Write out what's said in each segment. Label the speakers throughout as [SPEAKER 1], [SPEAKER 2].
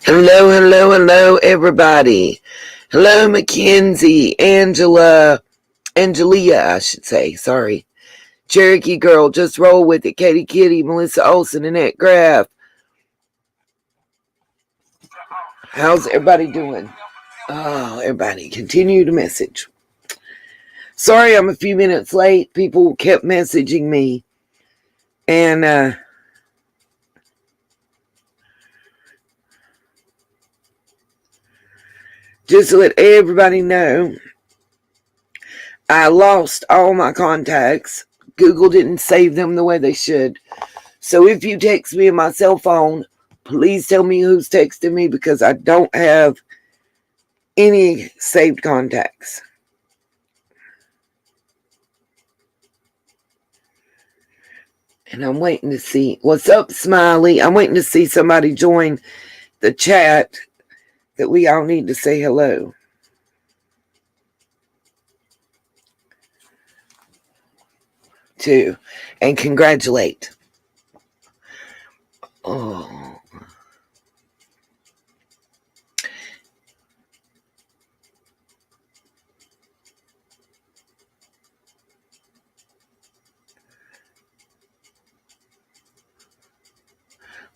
[SPEAKER 1] Hello, hello, hello, everybody. Hello, Mackenzie, Angelia, I should say. Sorry. Cherokee Girl, Just Roll With It, Katie Kitty, Melissa Olson, Annette Graff. How's everybody doing? Oh, everybody, continue to message. Sorry I'm a few minutes late. People kept messaging me. And, just to let everybody know, I lost all my contacts. Google didn't save them the way they should. So if you text me on my cell phone, please tell me who's texting me because I don't have any saved contacts. And I'm waiting to see. What's up, Smiley? I'm waiting to see somebody join the chat that we all need to say hello. To and congratulate. Oh.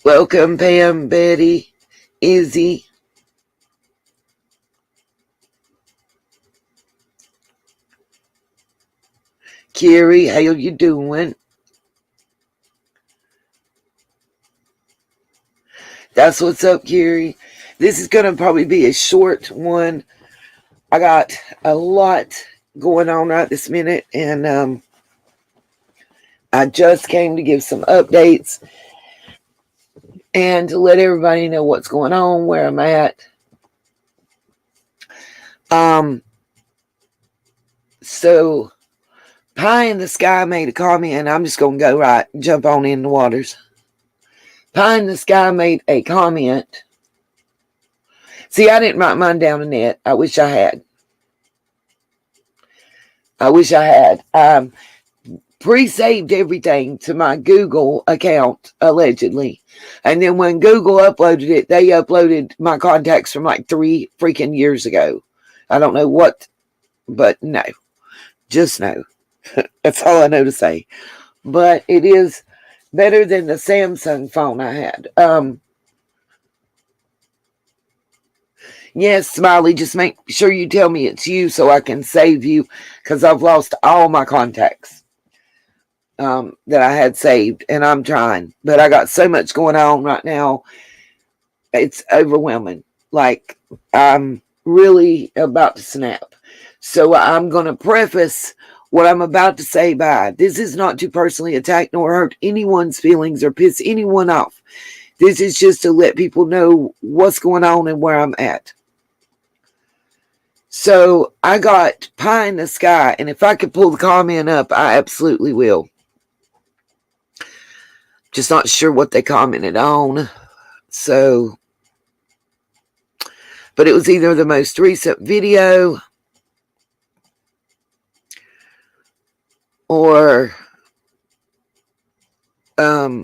[SPEAKER 1] Welcome, Pam, Betty, Izzy. Kiri, how you doing? That's what's up, Kiri. This is going to probably be a short one. I got a lot going on right this minute, and I just came to give some updates and to let everybody know what's going on, where I'm at. So Pie in the Sky made a comment, and I'm just going to go right, jump on in the waters. Pie in the Sky made a comment. See, I didn't write mine down, Annette. I wish I had. Pre-saved everything to my Google account, allegedly. And then when Google uploaded it, they uploaded my contacts from like 3 freaking years ago. I don't know what, but no. Just no. That's all I know to say. But it is better than the Samsung phone I had. Yes, Smiley, just make sure you tell me it's you so I can save you, because I've lost all my contacts that I had saved, and I'm trying. But I got so much going on right now, it's overwhelming. Like, I'm really about to snap. So I'm going to preface what I'm about to say by, this is not to personally attack nor hurt anyone's feelings or piss anyone off. This is just to let people know what's going on and where I'm at. So I got Pie in the Sky, and if I could pull the comment up, I absolutely will. Just not sure what they commented on. So, but it was either the most recent video or a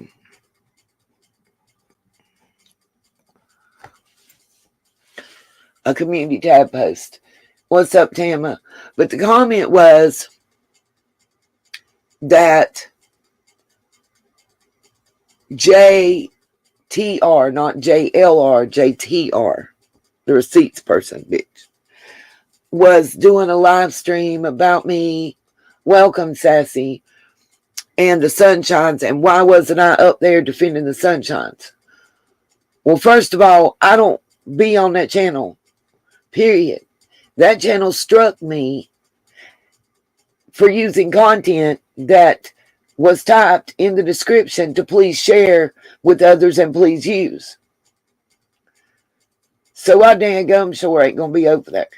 [SPEAKER 1] community tab post. What's up, Tama? But the comment was that JTR, not JLR, JTR, the receipts person, bitch, was doing a live stream about me. Welcome, Sassy, and the Sunshines, and why wasn't I up there defending the Sunshines? Well, first of all, I don't be on that channel, period. That channel struck me for using content that was typed in the description to please share with others and please use. So I dang gum sure ain't going to be over there.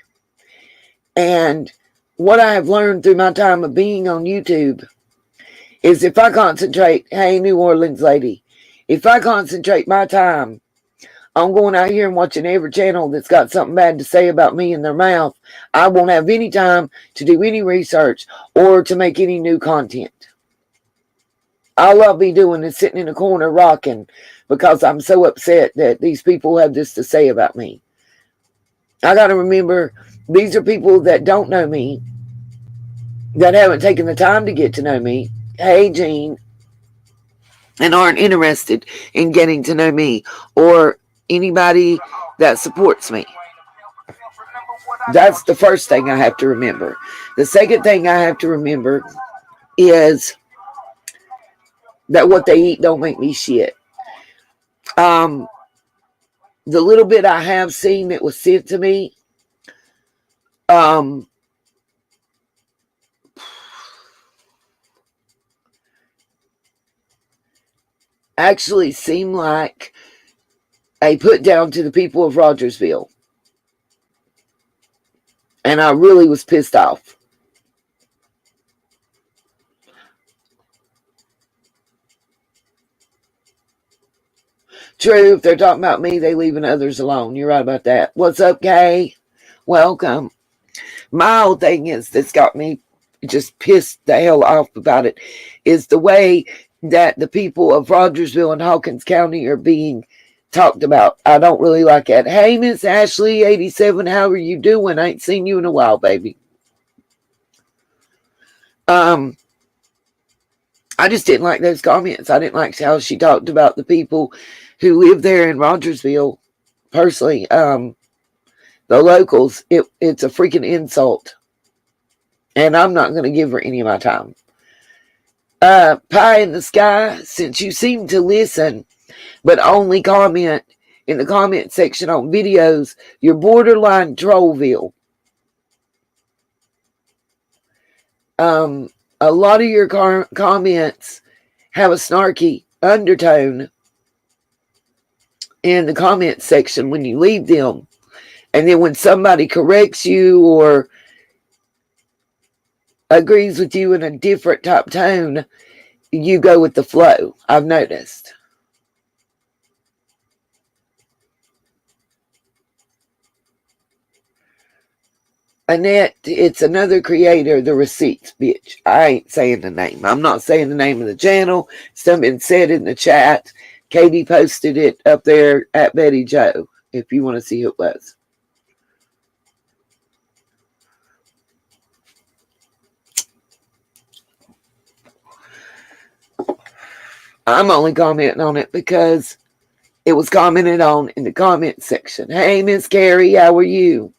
[SPEAKER 1] And what I have learned through my time of being on YouTube is if I concentrate, hey, New Orleans lady, if I concentrate my time on going out here and watching every channel that's got something bad to say about me in their mouth, I won't have any time to do any research or to make any new content. All I'll be doing is sitting in a corner rocking because I'm so upset that these people have this to say about me. I got to remember, these are people that don't know me, that haven't taken the time to get to know me. Hey, Jean. And aren't interested in getting to know me or anybody that supports me. That's the first thing I have to remember. The second thing I have to remember is that what they eat don't make me shit. The little bit I have seen that was sent to me, actually seemed like a put down to the people of Rogersville. And I really was pissed off. True, if they're talking about me, they leaving others alone. You're right about that. What's up, Kay? Welcome. My whole thing is that's got me just pissed the hell off about it is the way that the people of Rogersville and Hawkins County are being talked about. I don't really like that. Hey, Miss Ashley, 87, how are you doing? I ain't seen you in a while, baby. I just didn't like those comments. I didn't like how she talked about the people who live there in Rogersville. Personally, the locals, it's a freaking insult. And I'm not going to give her any of my time. Pie in the sky, since you seem to listen, but only comment in the comment section on videos, you're borderline Trollville. A lot of your comments have a snarky undertone in the comment section when you leave them. And then when somebody corrects you or agrees with you in a different type tone, you go with the flow. I've noticed. Annette, it's another creator, the receipts, bitch. I ain't saying the name. I'm not saying the name of the channel. It's been said in the chat. Katie posted it up there at Betty Joe, if you want to see who it was. I'm only commenting on it because it was commented on in the comment section. Hey, Miss Carrie, how are you?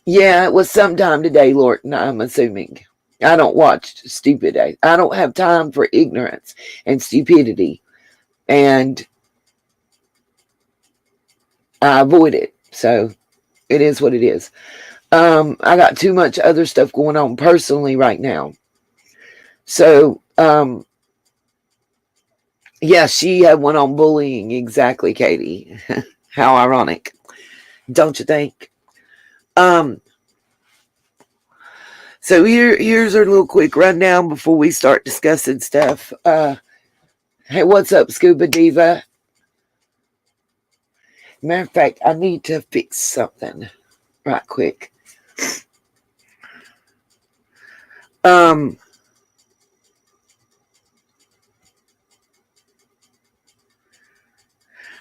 [SPEAKER 1] Yeah, it was sometime today, Lorton, I'm assuming. I don't watch stupid. I don't have time for ignorance and stupidity. And I avoid it. So it is what it is. I got too much other stuff going on personally right now. So, yeah, she had one on bullying. Exactly, Katie. How ironic. Don't you think? So here's our little quick rundown before we start discussing stuff. Hey, what's up, Scuba Diva? Matter of fact, I need to fix something right quick.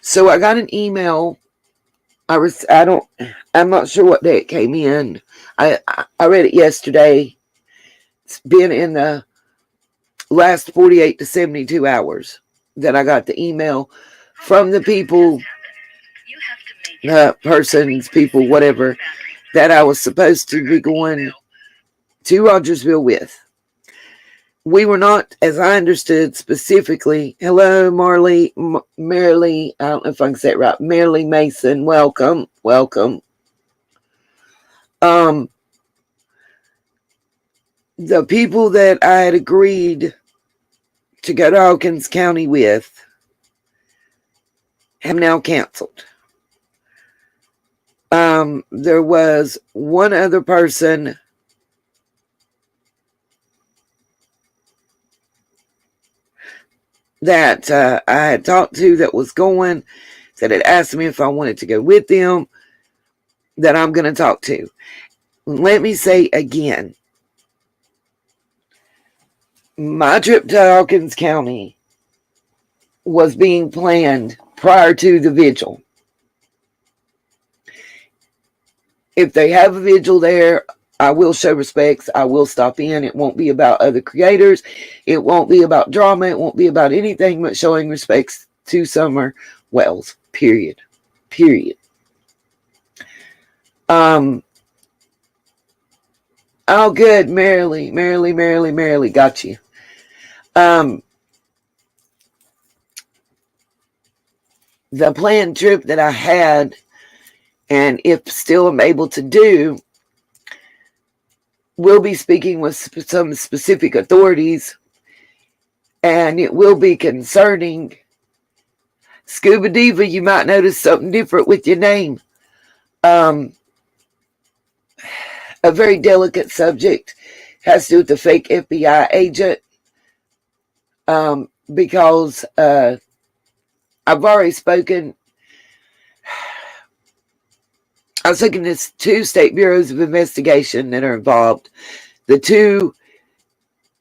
[SPEAKER 1] So I got an email. I'm not sure what day it came in. I read it yesterday. It's been in the last 48 to 72 hours that I got the email from the people, persons, people, whatever, that I was supposed to be going to Rogersville with. We were not, as I understood specifically. Hello, Marley, Marilee, I don't know if I can say it right. Marilee Mason, welcome. The people that I had agreed to go to Hawkins County with have now canceled. There was one other person that I had talked to that was going, that had asked me if I wanted to go with them, that I'm going to talk to. Let me say again, My trip to Hawkins County was being planned prior to the vigil. If they have a vigil there, I will show respects. I will stop in. It won't be about other creators. It won't be about drama. It won't be about anything but showing respects to Summer Wells. Period. Oh, good. Merrily. Got you. The planned trip that I had, and if still am able to do, will be speaking with some specific authorities, and it will be concerning Scuba Diva. You might notice something different with your name. A very delicate subject, has to do with the fake FBI agent, because I've already spoken. I was looking at 2 state bureaus of investigation that are involved, the 2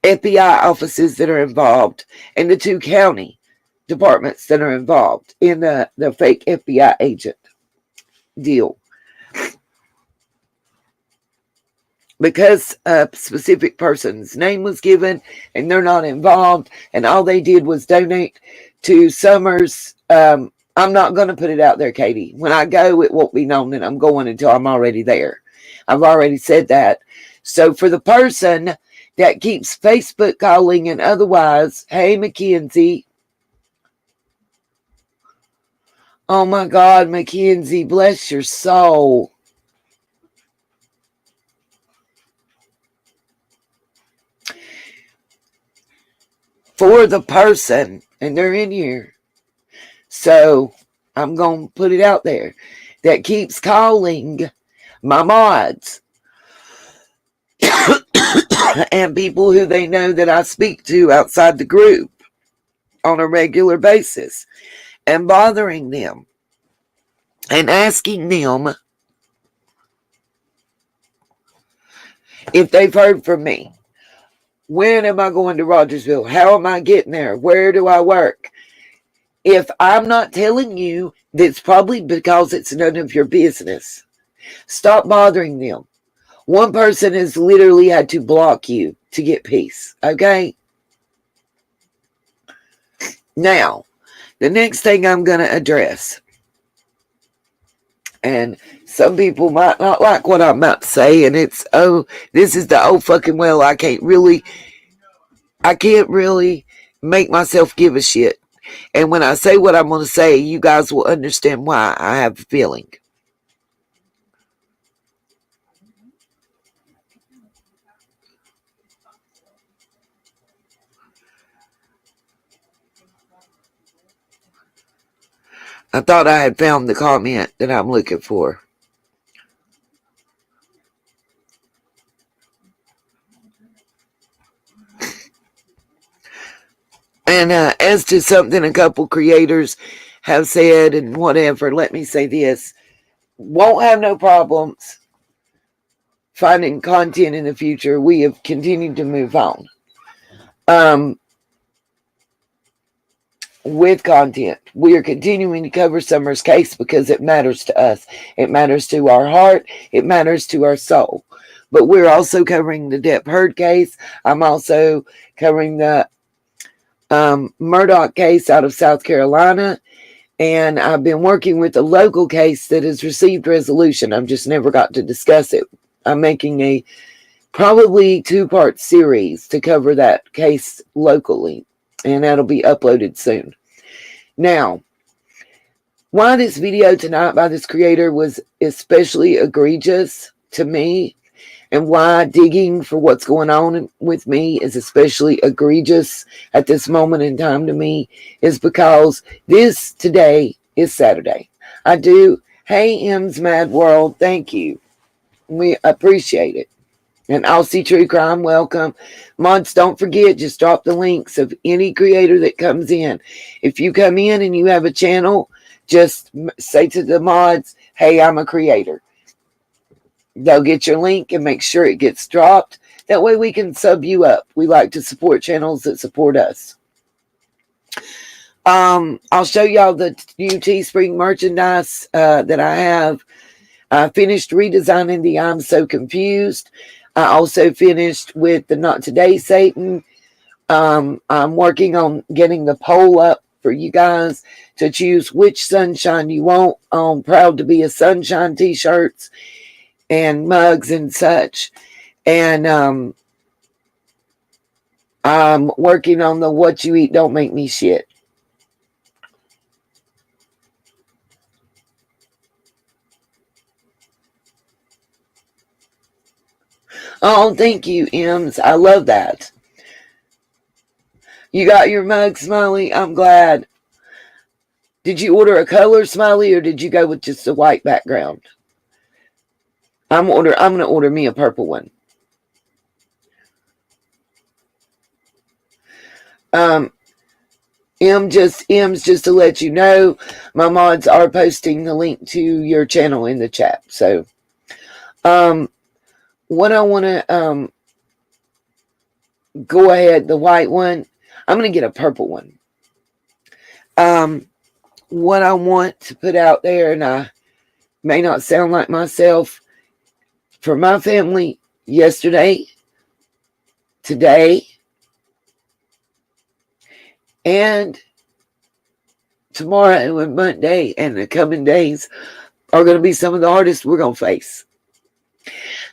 [SPEAKER 1] FBI offices that are involved, and the 2 county departments that are involved in the fake FBI agent deal. Because a specific person's name was given and they're not involved, and all they did was donate to Summers. I'm not going to put it out there, Katie. When I go, it won't be known that I'm going until I'm already there. I've already said that. So for the person that keeps Facebook calling and otherwise, hey, Mackenzie. Oh my God, Mackenzie, bless your soul. For the person, and they're in here, so I'm going to put it out there, that keeps calling my mods and people who they know that I speak to outside the group on a regular basis, and bothering them and asking them if they've heard from me. When am I going to Rogersville? How am I getting there? Where do I work? If I'm not telling you, that's probably because it's none of your business. Stop bothering them. One person has literally had to block you to get peace. Okay? Now, the next thing I'm going to address, and some people might not like what I'm about to say, and it's, oh, this is the oh fucking well, I can't really make myself give a shit. And when I say what I'm going to say, you guys will understand why I have a feeling. I thought I had found the comment that I'm looking for. And as to something a couple creators have said and whatever, let me say this. Won't have no problems finding content in the future. We have continued to move on. With content, we are continuing to cover Summer's case because it matters to us. It matters to our heart. It matters to our soul. But we're also covering the Depp Heard case. I'm also covering the Murdoch case out of South Carolina. And I've been working with a local case that has received resolution. I've just never got to discuss it. I'm making a probably 2-part series to cover that case locally. And that'll be uploaded soon. Now, why this video tonight by this creator was especially egregious to me, and why digging for what's going on with me is especially egregious at this moment in time to me, is because this today is Saturday. I do. Hey, M's Mad World, thank you. We appreciate it. And Aussie True Crime, welcome. Mods, don't forget, just drop the links of any creator that comes in. If you come in and you have a channel, just say to the mods, hey, I'm a creator. They'll get your link and make sure it gets dropped. That way we can sub you up. We like to support channels that support us. I'll show y'all the new Teespring merchandise that I have. I finished redesigning the I'm So Confused. I also finished with the Not Today Satan. I'm working on getting the poll up for you guys to choose which sunshine you want on Proud to Be a Sunshine t-shirts and mugs and such. And I'm working on the What You Eat Don't Make Me Shit. Oh, thank you, Ems. I love that. You got your mug, Smiley? I'm glad. Did you order a color, Smiley, or did you go with just a white background? I'm gonna order me a purple one. Ems, just to let you know, my mods are posting the link to your channel in the chat. So, what I want to go ahead, the white one. I'm gonna get a purple one. What I want to put out there, and I may not sound like myself, for my family, yesterday, today, and tomorrow and Monday and the coming days are going to be some of the hardest we're going to face.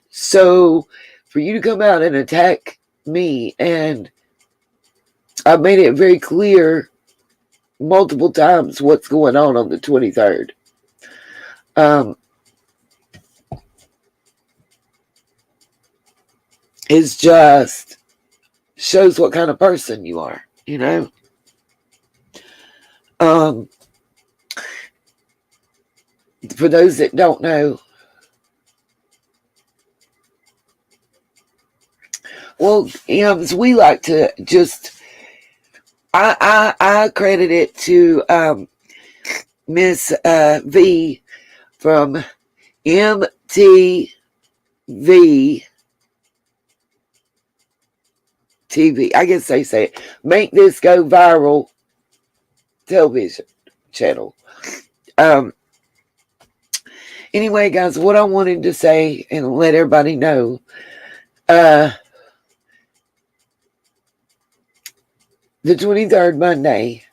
[SPEAKER 1] So for you to come out and attack me, and I've made it very clear multiple times what's going on the 23rd. It's just shows what kind of person you are, you know. For those that don't know, well, we like to just I credit it to Miss V from MTV TV. I guess they say it. Make This Go Viral television channel. Anyway, guys, what I wanted to say and let everybody know, the 23rd Monday,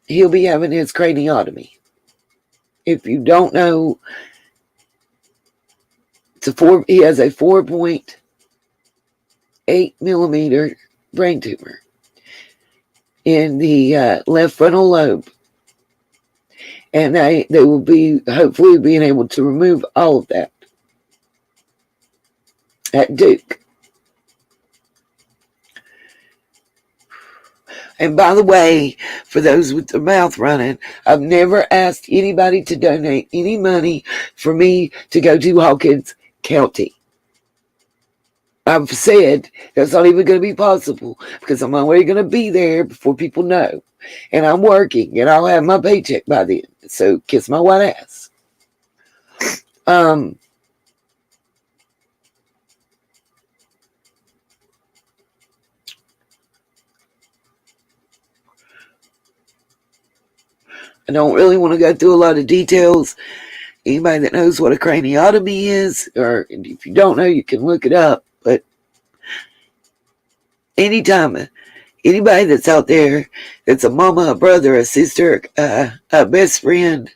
[SPEAKER 1] he'll be having his craniotomy. If you don't know, he has a 4.8 millimeter brain tumor in the left frontal lobe. And they will be hopefully being able to remove all of that at Duke. And by the way, for those with their mouth running, I've never asked anybody to donate any money for me to go to Hawkins County. I've said that's not even going to be possible because I'm already going to be there before people know. And I'm working and I'll have my paycheck by then. So kiss my white ass. I don't really want to go through a lot of details. Anybody that knows what a craniotomy is, or if you don't know, you can look it up. But anytime anybody that's out there that's a mama, a brother, a sister, a best friend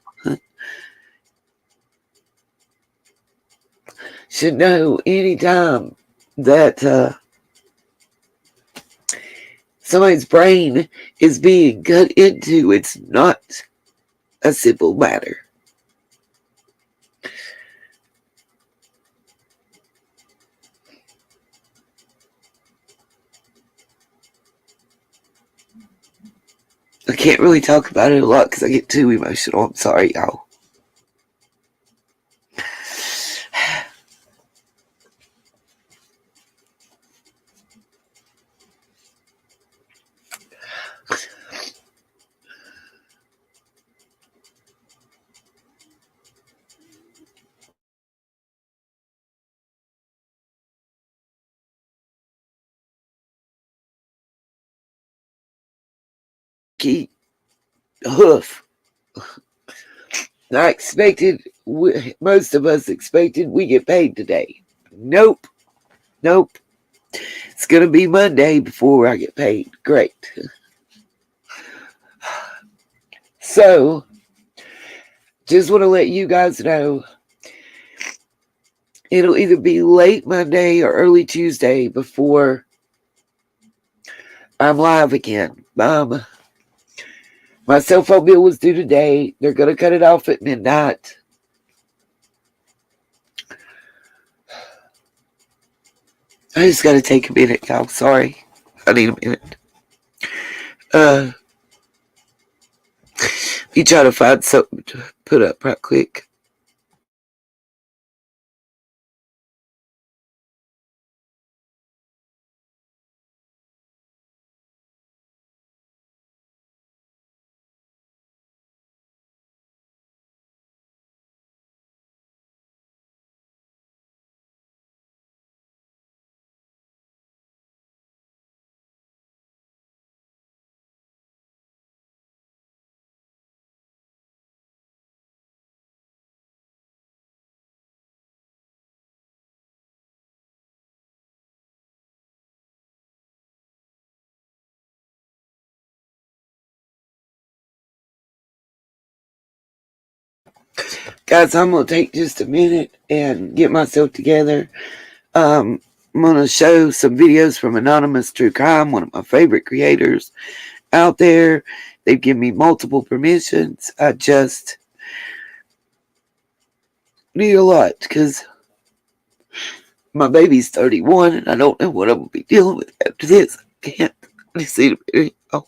[SPEAKER 1] should know anytime that somebody's brain is being cut into, it's not a simple matter. I can't really talk about it a lot because I get too emotional. I'm sorry, y'all. turkey hoof. I expected, most of us expected we get paid today. Nope. Nope. It's going to be Monday before I get paid. Great. So, just want to let you guys know, it'll either be late Monday or early Tuesday before I'm live again. My cell phone bill was due today. They're going to cut it off at midnight. I just got to take a minute, y'all. Sorry. I need a minute. You try to find something to put up right quick. Guys, I'm going to take just a minute and get myself together. I'm going to show some videos from Anonymous True Crime, one of my favorite creators out there. They've given me multiple permissions. I just need a lot because my baby's 31 and I don't know what I'm going to be dealing with after this. I can't. I just need a minute. Oh.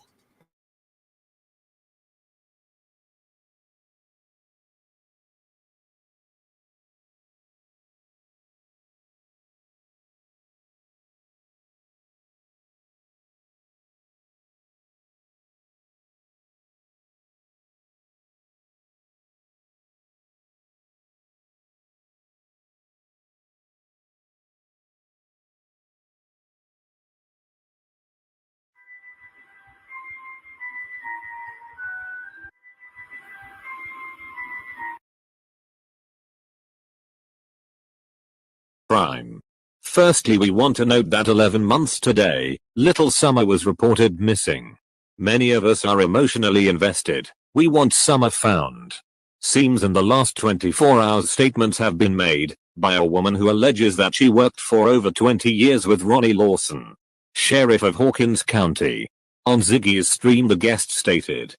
[SPEAKER 2] Crime. Firstly, we want to note that 11 months today, little Summer was reported missing. Many of us are emotionally invested. We want Summer found. Seems in the last 24 hours statements have been made by a woman who alleges that she worked for over 20 years with Ronnie Lawson, Sheriff of Hawkins County. On Ziggy's stream, the guest stated,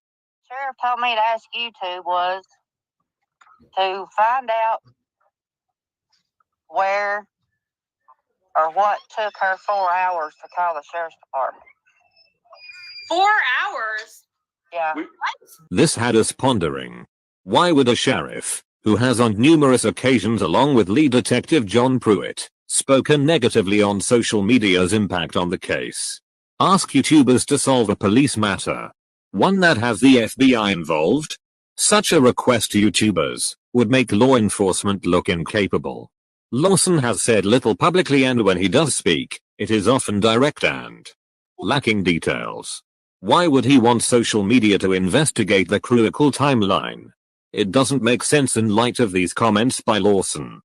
[SPEAKER 3] Sheriff told me to ask you two was to find out where or what took her 4 hours to call the sheriff's department.
[SPEAKER 4] 4 hours?
[SPEAKER 3] Yeah.
[SPEAKER 4] What?
[SPEAKER 2] This had us pondering. Why would a sheriff, who has on numerous occasions along with lead detective John Pruitt, spoken negatively on social media's impact on the case, ask YouTubers to solve a police matter, one that has the FBI involved? Such a request to YouTubers would make law enforcement look incapable. Lawson has said little publicly, and when he does speak, it is often direct and lacking details. Why would he want social media to investigate the critical timeline? It doesn't make sense in light of these comments by Lawson.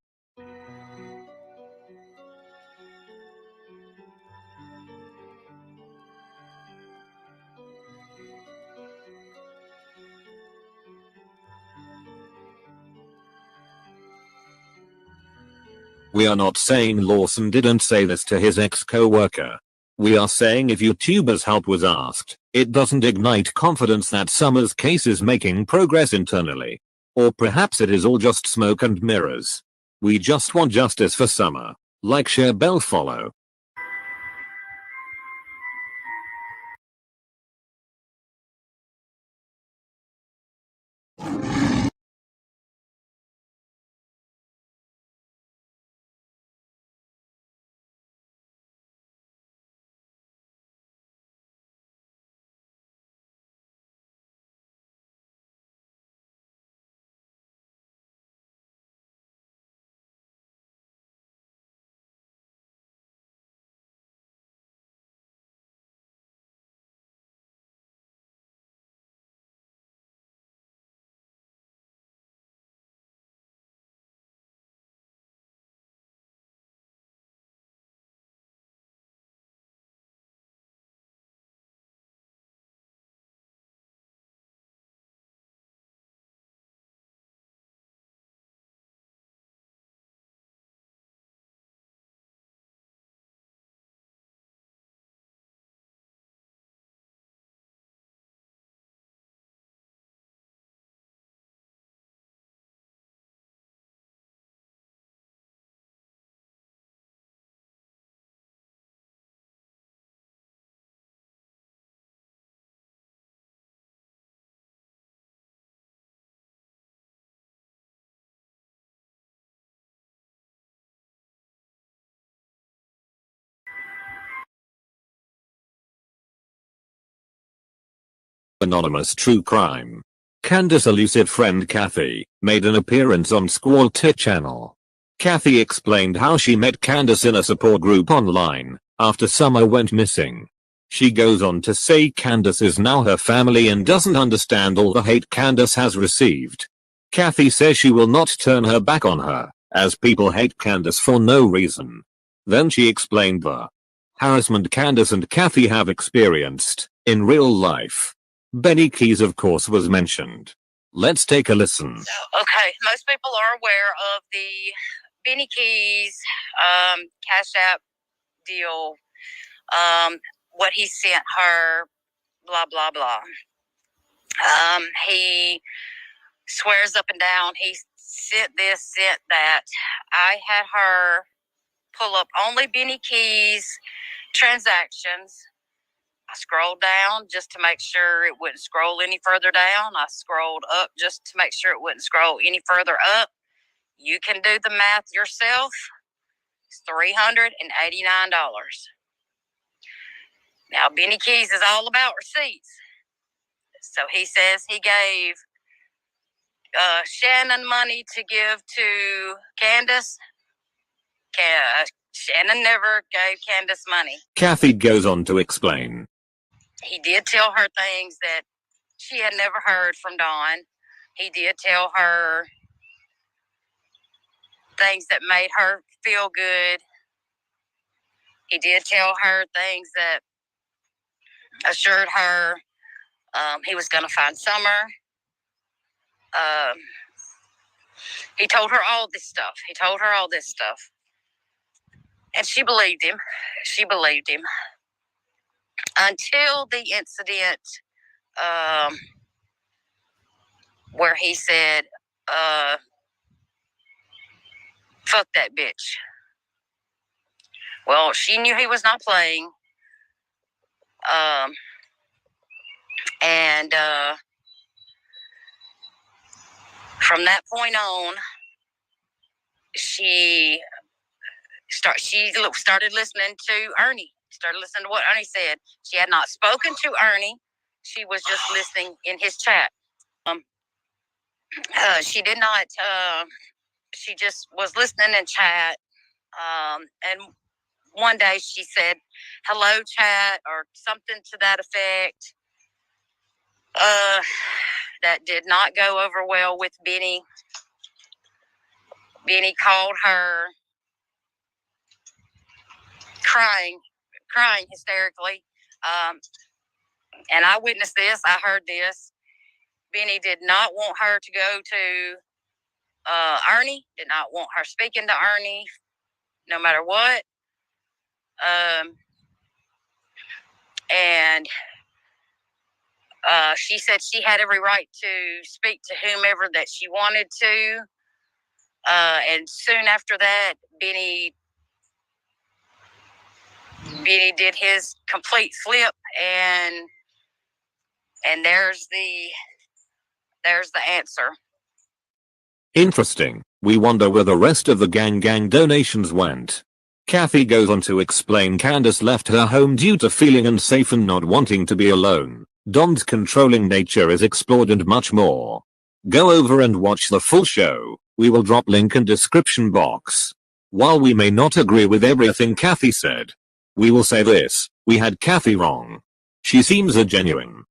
[SPEAKER 2] We are not saying Lawson didn't say this to his ex-co-worker. We are saying if YouTubers' help was asked, it doesn't ignite confidence that Summer's case is making progress internally. Or perhaps it is all just smoke and mirrors. We just want justice for Summer. Like, share, bell, follow. Anonymous True Crime. Candace's elusive friend Kathy made an appearance on Squall Tit channel. Kathy explained how she met Candace in a support group online after Summer went missing. She goes on to say Candace is now her family and doesn't understand all the hate Candace has received. Kathy says she will not turn her back on her, as people hate Candace for no reason. Then she explained the harassment Candace and Kathy have experienced in real life. Benny Keys of course was mentioned. Let's take a listen.
[SPEAKER 3] Okay, most people are aware of the Benny Keys Cash App deal, what he sent her, blah, blah, blah. He swears up and down he sent this, sent that. I had her pull up only Benny Keys transactions. I scrolled down just to make sure it wouldn't scroll any further down. I scrolled up just to make sure it wouldn't scroll any further up. You can do the math yourself. It's $389. Now, Benny Keys is all about receipts. So he says he gave Shannon money to give to Candace. Shannon never gave Candace money.
[SPEAKER 2] Kathy goes on to explain.
[SPEAKER 3] He did tell her things that she had never heard from Dawn. He did tell her things that made her feel good. He did tell her things that assured her he was going to find Summer. He told her all this stuff. And she believed him. Until the incident where he said, fuck that bitch. Well, she knew he was not playing. And from that point on, she started listening to Ernie. Started listening to what Ernie said. She had not spoken to Ernie. She was just listening in his chat. She did not. She just was listening in chat. And one day she said, "Hello, chat," or something to that effect. That did not go over well with Benny. Benny called her crying hysterically. And I witnessed this. I heard this. Benny did not want her to go to Ernie. Did not want her speaking to Ernie, no matter what. And she said she had every right to speak to whomever that she wanted to. And soon after that, Benny did his complete flip, and there's the answer.
[SPEAKER 2] Interesting. We wonder where the rest of the gang donations went. Kathy goes on to explain Candace left her home due to feeling unsafe and not wanting to be alone. Don's controlling nature is explored and much more. Go over and watch the full show. We will drop link in description box. While we may not agree with everything Kathy said, we will say this: we had Kathy wrong. She seems a genuine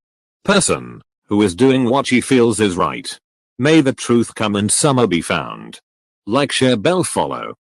[SPEAKER 2] person who is doing what she feels is right. May the truth come and Summer be found. Like, share, bell, follow.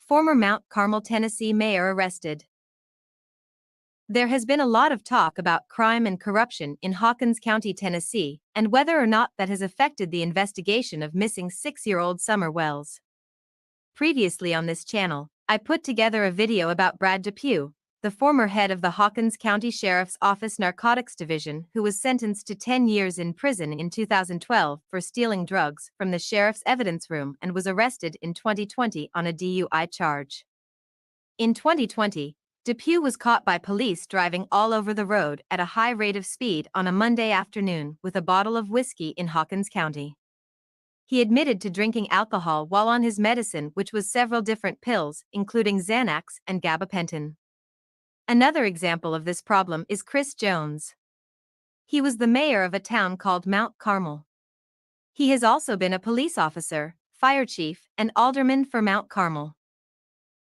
[SPEAKER 5] former Mount Carmel, Tennessee mayor arrested. There has been a lot of talk about crime and corruption in Hawkins County, Tennessee, and whether or not that has affected the investigation of missing 6-year-old Summer Wells. Previously on this channel, I put together a video about Brad Depew, the former head of the Hawkins County Sheriff's Office Narcotics Division, who was sentenced to 10 years in prison in 2012 for stealing drugs from the sheriff's evidence room and was arrested in 2020 on a DUI charge. In 2020, Depew was caught by police driving all over the road at a high rate of speed on a Monday afternoon with a bottle of whiskey in Hawkins County. He admitted to drinking alcohol while on his medicine, which was several different pills, including Xanax and gabapentin. Another example of this problem is Chris Jones. He was the mayor of a town called Mount Carmel. He has also been a police officer, fire chief, and alderman for Mount Carmel.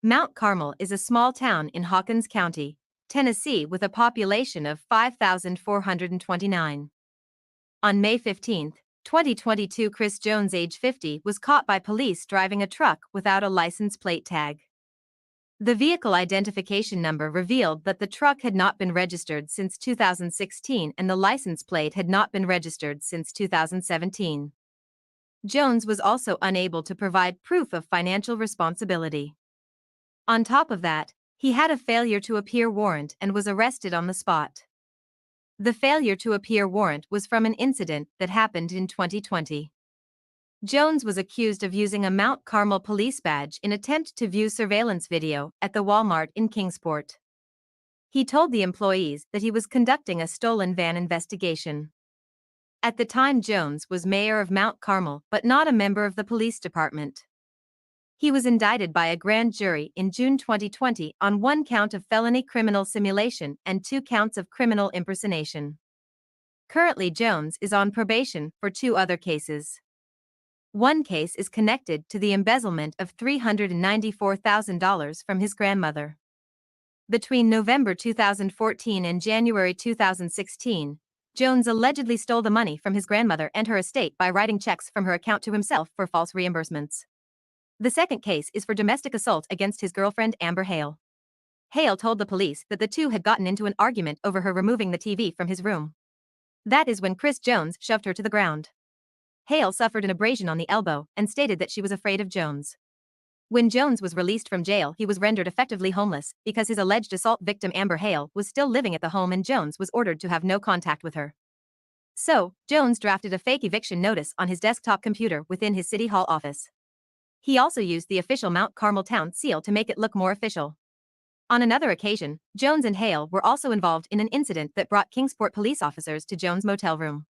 [SPEAKER 5] Mount Carmel is a small town in Hawkins County, Tennessee, with a population of 5,429. On May 15, 2022, Chris Jones, age 50, was caught by police driving a truck without a license plate tag. The vehicle identification number revealed that the truck had not been registered since 2016 and the license plate had not been registered since 2017. Jones was also unable to provide proof of financial responsibility. On top of that, he had a failure to appear warrant and was arrested on the spot. The failure to appear warrant was from an incident that happened in 2020. Jones was accused of using a Mount Carmel police badge in attempt to view surveillance video at the Walmart in Kingsport. He told the employees that he was conducting a stolen van investigation. At the time, Jones was mayor of Mount Carmel but not a member of the police department. He was indicted by a grand jury in June 2020 on 1 count of felony criminal simulation and 2 counts of criminal impersonation. Currently, Jones is on probation for 2 other cases. One case is connected to the embezzlement of $394,000 from his grandmother. Between November 2014 and January 2016, Jones allegedly stole the money from his grandmother and her estate by writing checks from her account to himself for false reimbursements. The second case is for domestic assault against his girlfriend Amber Hale. Hale told the police that the two had gotten into an argument over her removing the TV from his room. That is when Chris Jones shoved her to the ground. Hale suffered an abrasion on the elbow and stated that she was afraid of Jones. When Jones was released from jail, he was rendered effectively homeless because his alleged assault victim Amber Hale was still living at the home and Jones was ordered to have no contact with her. So, Jones drafted a fake eviction notice on his desktop computer within his City Hall office. He also used the official Mount Carmel town seal to make it look more official. On another occasion, Jones and Hale were also involved in an incident that brought Kingsport police officers to Jones' motel room.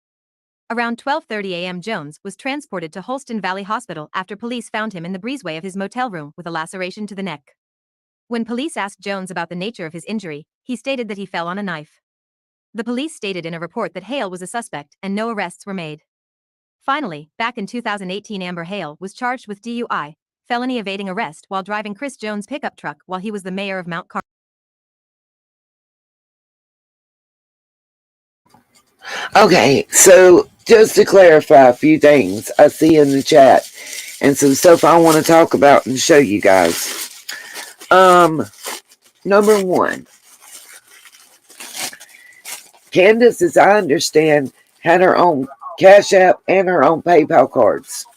[SPEAKER 5] Around 12:30 a.m. Jones was transported to Holston Valley Hospital after police found him in the breezeway of his motel room with a laceration to the neck. When police asked Jones about the nature of his injury, he stated that he fell on a knife. The police stated in a report that Hale was a suspect and no arrests were made. Finally, back in 2018, Amber Hale was charged with DUI, felony evading arrest while driving Chris Jones' pickup truck while he was the mayor of Mount Carmel.
[SPEAKER 1] Okay, so just to clarify a few things I see in the chat and some stuff I want to talk about and show you guys. Number 1, Candace, as I understand, had her own Cash App and her own PayPal cards.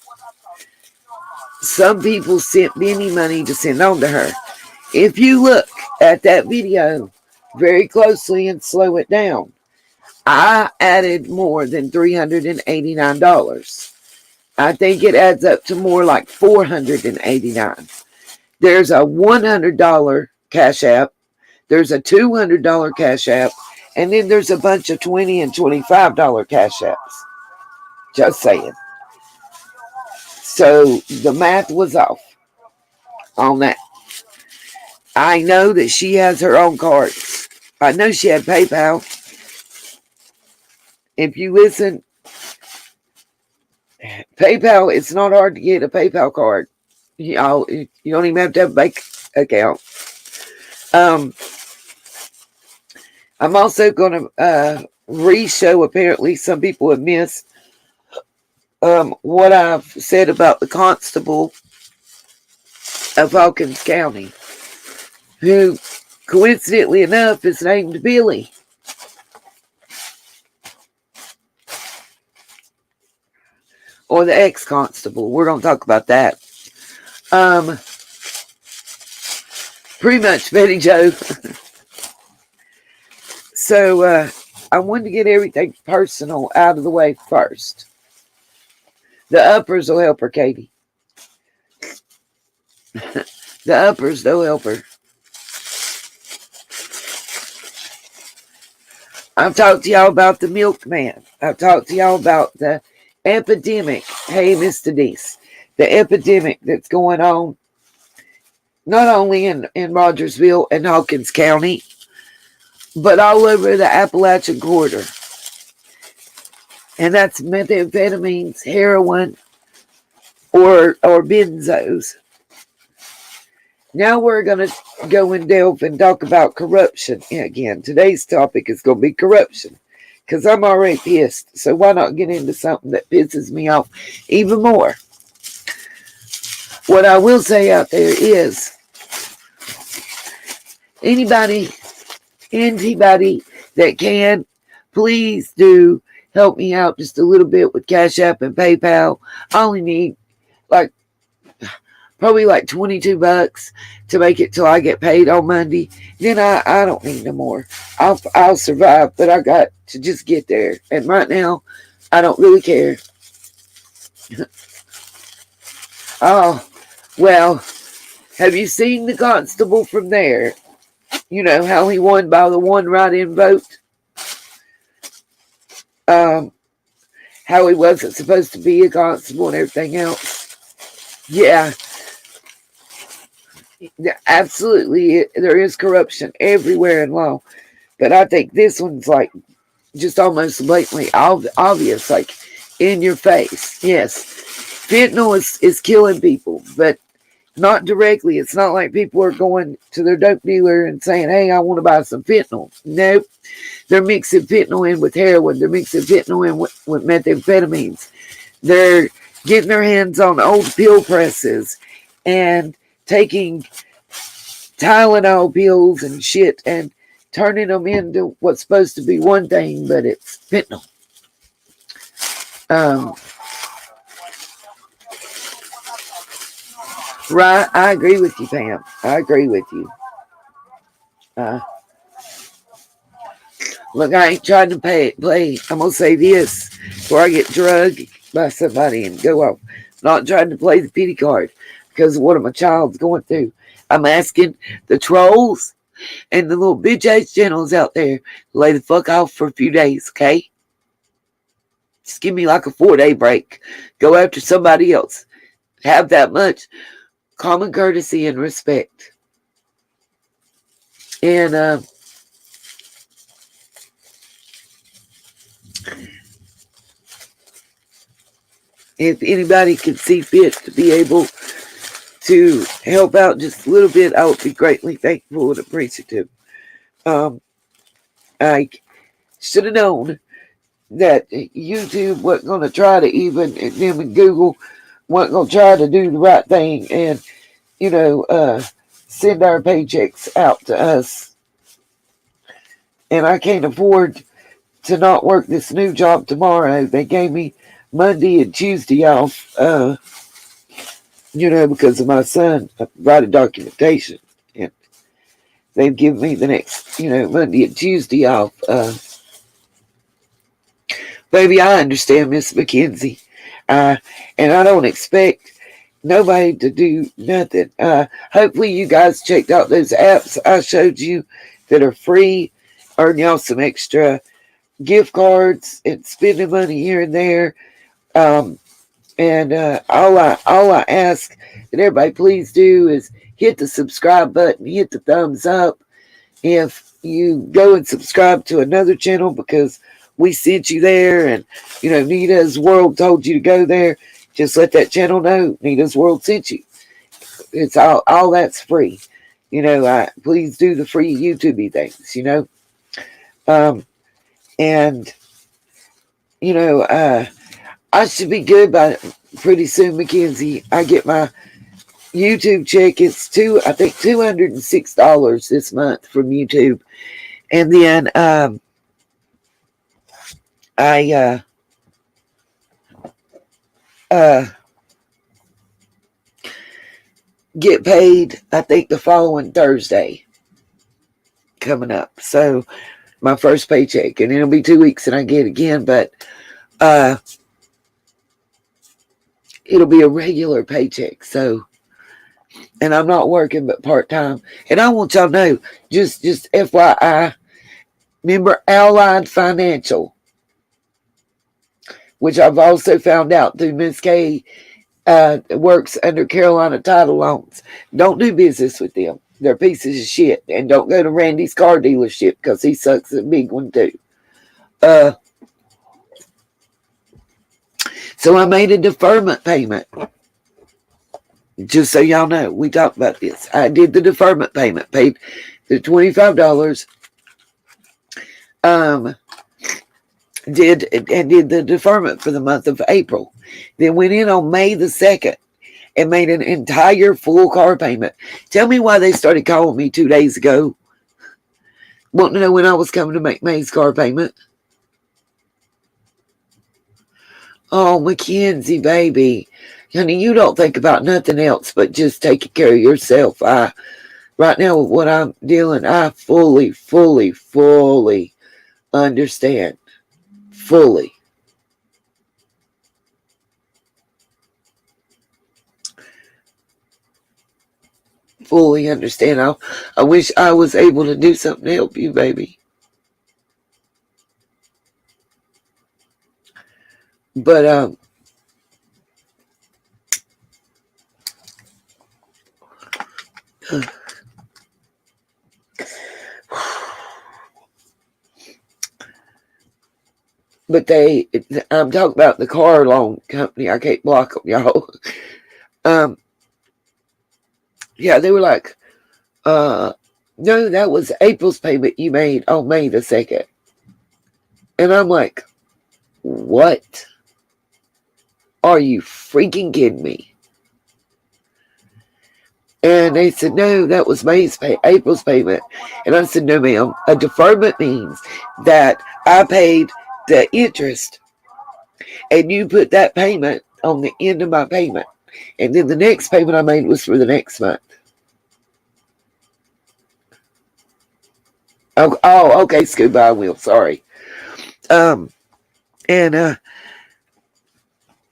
[SPEAKER 1] Some people sent Benny money to send on to her. If you look at that video very closely and slow it down, I added more than $389. I think it adds up to more like $489. There's a $100 Cash App. There's a $200 Cash App. And then there's a bunch of $20 and $25 Cash Apps. Just saying. So the math was off on that. I know that she has her own cards. I know she had PayPal. If you listen, PayPal, it's not hard to get a PayPal card. You don't even have to have a bank account. I'm also going to re-show, apparently some people have missed, what I've said about the constable of Hawkins County, who coincidentally enough is named Billy. Or the ex-constable. We're going to talk about that. Pretty much Betty Joe. So I wanted to get everything personal out of the way first. The uppers will help her, Katie. The uppers, they'll help her. I've talked to y'all about the milkman. I've talked to y'all about the epidemic. Hey, Miss Denise. The epidemic that's going on not only in Rogersville and Hawkins County, but all over the Appalachian corridor. And that's methamphetamines, heroin, or benzos. Now we're going to go and delve and talk about corruption again. Today's topic is going to be corruption, because I'm already pissed. So why not get into something that pisses me off even more? What I will say out there is, anybody that can, please do help me out just a little bit with Cash App and PayPal. I only need probably like $22 to make it till I get paid on Monday. Then I don't need no more. I'll survive, but I got to just get there. And right now, I don't really care. Oh, well, have you seen the constable from there? You know how he won by the one write-in vote? How he wasn't supposed to be a constable and everything else. Yeah. Absolutely, there is corruption everywhere in law. But I think this one's like just almost blatantly obvious, like in your face. Yes. Fentanyl is killing people, but not directly. It's not like people are going to their dope dealer and saying, hey, I want to buy some fentanyl. Nope. They're mixing fentanyl in with heroin. They're mixing fentanyl in with methamphetamines. They're getting their hands on old pill presses and taking Tylenol pills and shit and turning them into what's supposed to be one thing, but it's fentanyl. Right, I agree with you, Pam. I agree with you. Look, I ain't trying to play. I'm going to say this before I get drugged by somebody and go off. Not trying to play the pity card because of what my child's going through. I'm asking the trolls and the little bitch-ass channels out there to lay the fuck off for a few days, okay? Just give me like a 4-day break. Go after somebody else. Have that much common courtesy and respect. And if anybody could see fit to be able to help out just a little bit, I would be greatly thankful and appreciative. I should have known that YouTube wasn't going to try to even, and them and Google wasn't going to try to do the right thing and, send our paychecks out to us. And I can't afford to not work this new job tomorrow. They gave me Monday and Tuesday off, because of my son. I provided documentation. And they've given me the next, Monday and Tuesday off. Baby, I understand, Miss McKenzie. And I don't expect nobody to do nothing. Hopefully you guys checked out those apps I showed you that are free. Earn y'all some extra gift cards and spending money here and there. And all I ask that everybody please do is hit the subscribe button, hit the thumbs up. If you go and subscribe to another channel because we sent you there and, Nita's World told you to go there, just let that channel know Nita's World sent you. It's all that's free. Please do the free YouTube things, and, I should be good by pretty soon, Mackenzie. I get my YouTube check. It's I think $206 this month from YouTube. And then I get paid, I think, the following Thursday coming up. So my first paycheck, and it'll be 2 weeks and I get it again, but it'll be a regular paycheck. So, and I'm not working but part-time. And I want y'all to know, just FYI, remember Allied Financial, which I've also found out through Miss K, works under Carolina Title Loans. Don't do business with them. They're pieces of shit. And don't go to Randy's car dealership because he sucks a big one too. So I made a deferment payment. Just so y'all know, we talked about this. I did the deferment payment, paid the $25. Did the deferment for the month of April. Then went in on May the 2nd and made an entire full car payment. Tell me why they started calling me 2 days ago, wanting to know when I was coming to make May's car payment. Oh, Mackenzie, baby. Honey, you don't think about nothing else but just taking care of yourself. Right now with what I'm dealing, I fully understand. Fully. Fully understand. I wish I was able to do something to help you, baby. But but I'm talking about the car loan company. I can't block them, y'all. Yeah, they were like, no, that was April's payment you made on May the 2nd. And I'm like, what? Are you freaking kidding me? And they said, no, that was April's payment. And I said, no, ma'am. A deferment means that I paid the interest and you put that payment on the end of my payment. And then the next payment I made was for the next month. Oh, okay, Scuba, I will. Sorry. And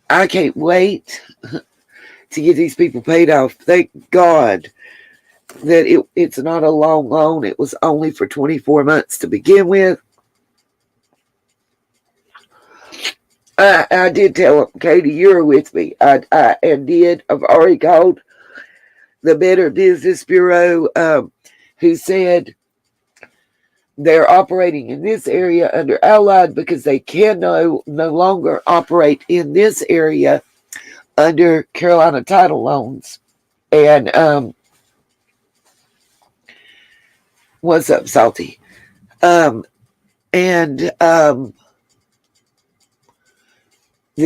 [SPEAKER 1] I can't wait to get these people paid off. Thank God that it's not a long loan. It was only for 24 months to begin with. I did tell them, Katie, you're with me. I've already called the Better Business Bureau, who said they're operating in this area under Allied because they can no longer operate in this area under Carolina Title Loans. And what's up, Salty? That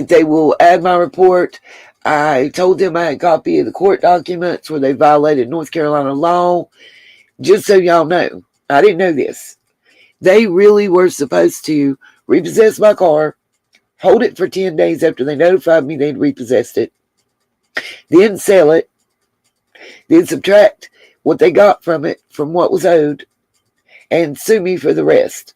[SPEAKER 1] they will add my report. I told them I had a copy of the court documents where they violated North Carolina law. Just so y'all know, I didn't know this. They really were supposed to repossess my car, hold it for 10 days after they notified me they'd repossessed it, then sell it, then subtract what they got from it from what was owed, and sue me for the rest.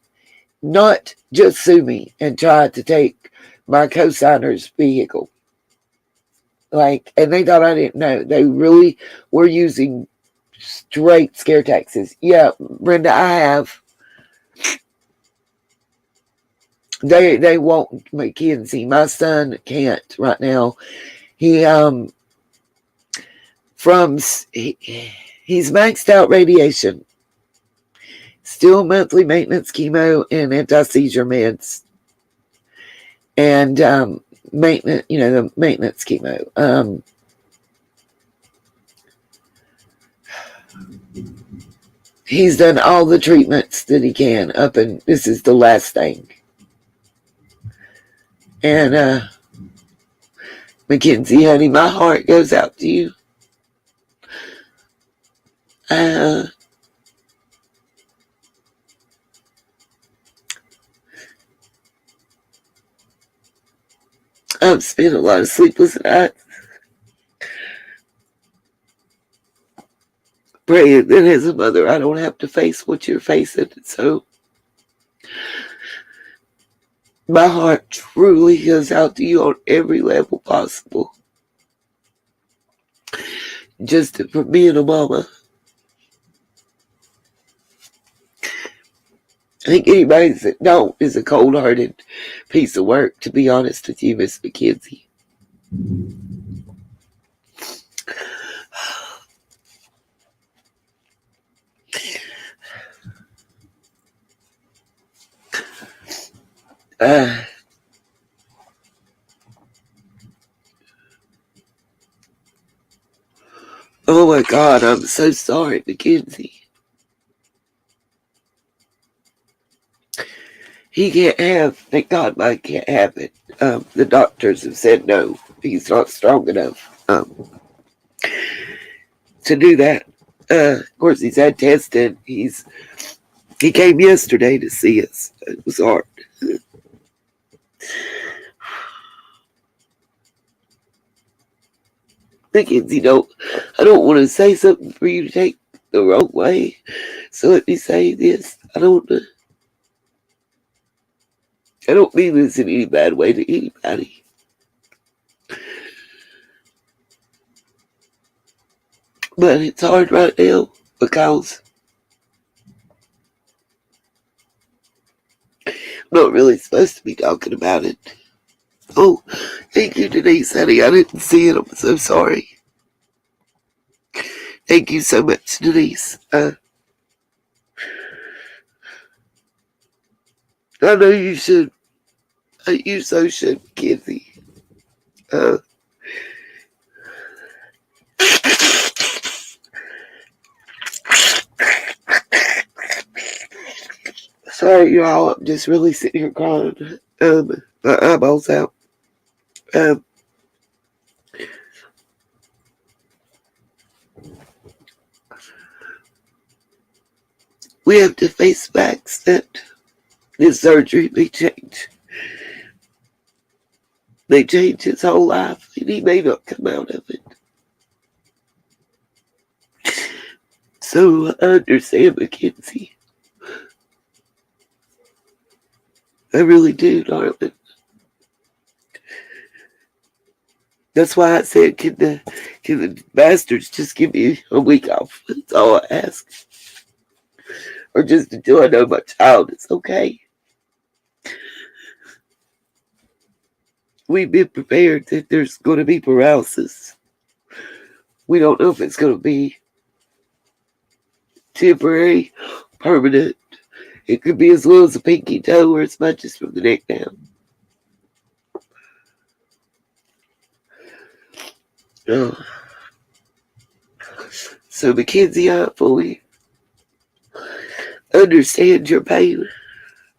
[SPEAKER 1] Not just sue me and try to take my co-signer's vehicle. And they thought I didn't know. They really were using straight scare taxes. Yeah, Brenda, I have. They won't, Mackenzie. My son can't right now. He's maxed out radiation. Still monthly maintenance chemo and anti-seizure meds. And maintenance, the maintenance chemo. He's done all the treatments that he can and this is the last thing. And Mackenzie, honey, my heart goes out to you. I've spent a lot of sleepless nights praying that as a mother I don't have to face what you're facing. So my heart truly goes out to you on every level possible. Just for being a mama. I think anybody that don't is a cold-hearted piece of work, to be honest with you, Miss McKenzie. Oh my God, I'm so sorry, McKenzie. He can't have, thank God mine can't have it. The doctors have said no, he's not strong enough to do that. Of course, he's had tested. He came yesterday to see us. It was hard. McKenzie, I don't want to say something for you to take the wrong way. So let me say this. I don't mean this in any bad way to anybody. But it's hard right now because I'm not really supposed to be talking about it. Oh, thank you, Denise, honey. I didn't see it. I'm so sorry. Thank you so much, Denise. I know you should. You so should, Kenzie. Sorry, y'all. I'm just really sitting here crying. My eyeballs out. We have to face facts that this surgery may change. May change his whole life, and he may not come out of it. So I understand, McKenzie. I really do, darling. That's why I said, can the bastards just give me a week off? That's all I ask. Or just until I know my child is okay. We've been prepared that there's going to be paralysis. We don't know if it's going to be temporary, permanent. It could be as low as a pinky toe or as much as from the neck down. Oh. So, McKenzie, I fully understand your pain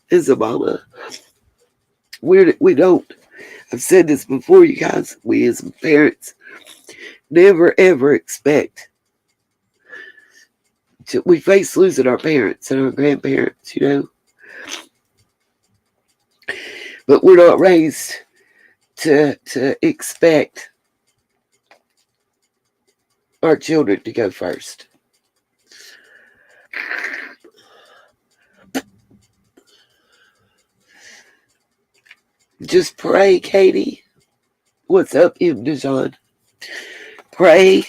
[SPEAKER 1] as a mama. We don't. I've said this before, you guys. We as parents never ever expect we face losing our parents and our grandparents, But we're not raised to expect our children to go first. Just pray, Katie. What's up, M. Dijon? Pray.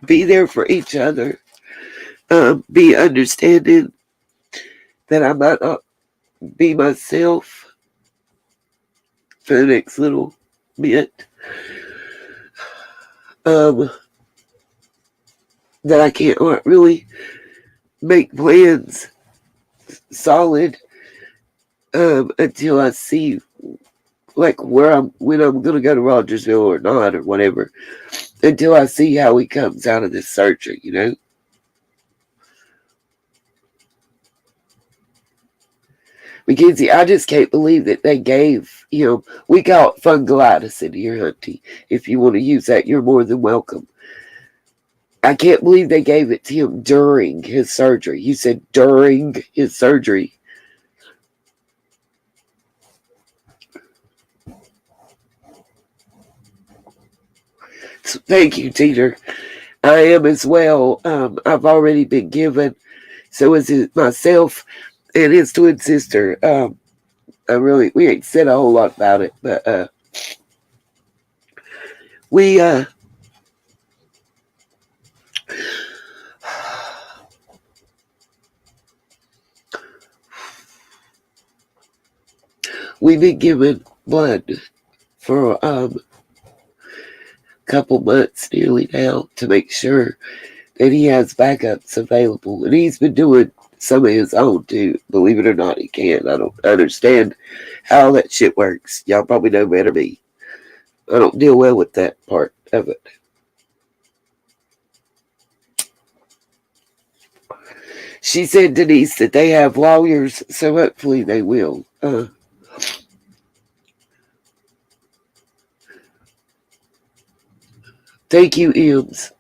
[SPEAKER 1] Be there for each other. Be understanding that I might not be myself for the next little bit. That I can't really make plans solid until I see like when I'm gonna go to Rogersville or not or whatever. Until I see how he comes out of this surgery, McKenzie, I just can't believe that they gave him, we call it fungulitis in here, Hunty. If you want to use that, you're more than welcome. I can't believe they gave it to him during his surgery. You said during his surgery. So thank you, Teeter. I am as well. I've already been given. So is it myself and his twin sister. We ain't said a whole lot about it, but we we've been given blood for a couple months nearly now to make sure that he has backups available, and he's been doing some of his own too. Believe it or not, he can. I don't understand how that shit works. Y'all probably know better than me. I don't deal well with that part of it. She said, Denise, that they have lawyers, so hopefully they will. Thank you, Ems.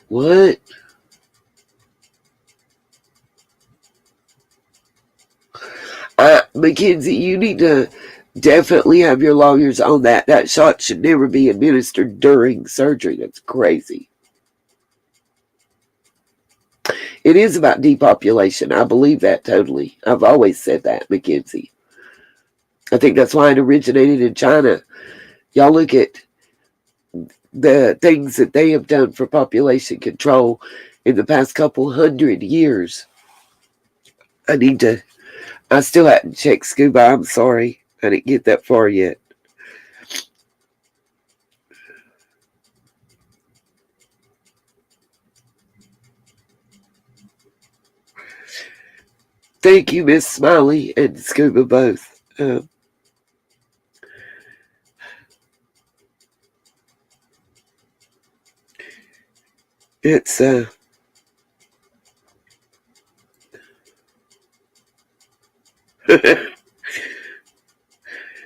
[SPEAKER 1] What? Mackenzie, you need to definitely have your lawyers on that. That shot should never be administered during surgery. That's crazy. It is about depopulation. I believe that totally. I've always said that, Mackenzie. I think that's why it originated in China. Y'all look at the things that they have done for population control in the past couple 100 years. I still hadn't checked Scuba. I'm sorry. I didn't get that far yet. Thank you, Miss Smiley and Scuba both. It's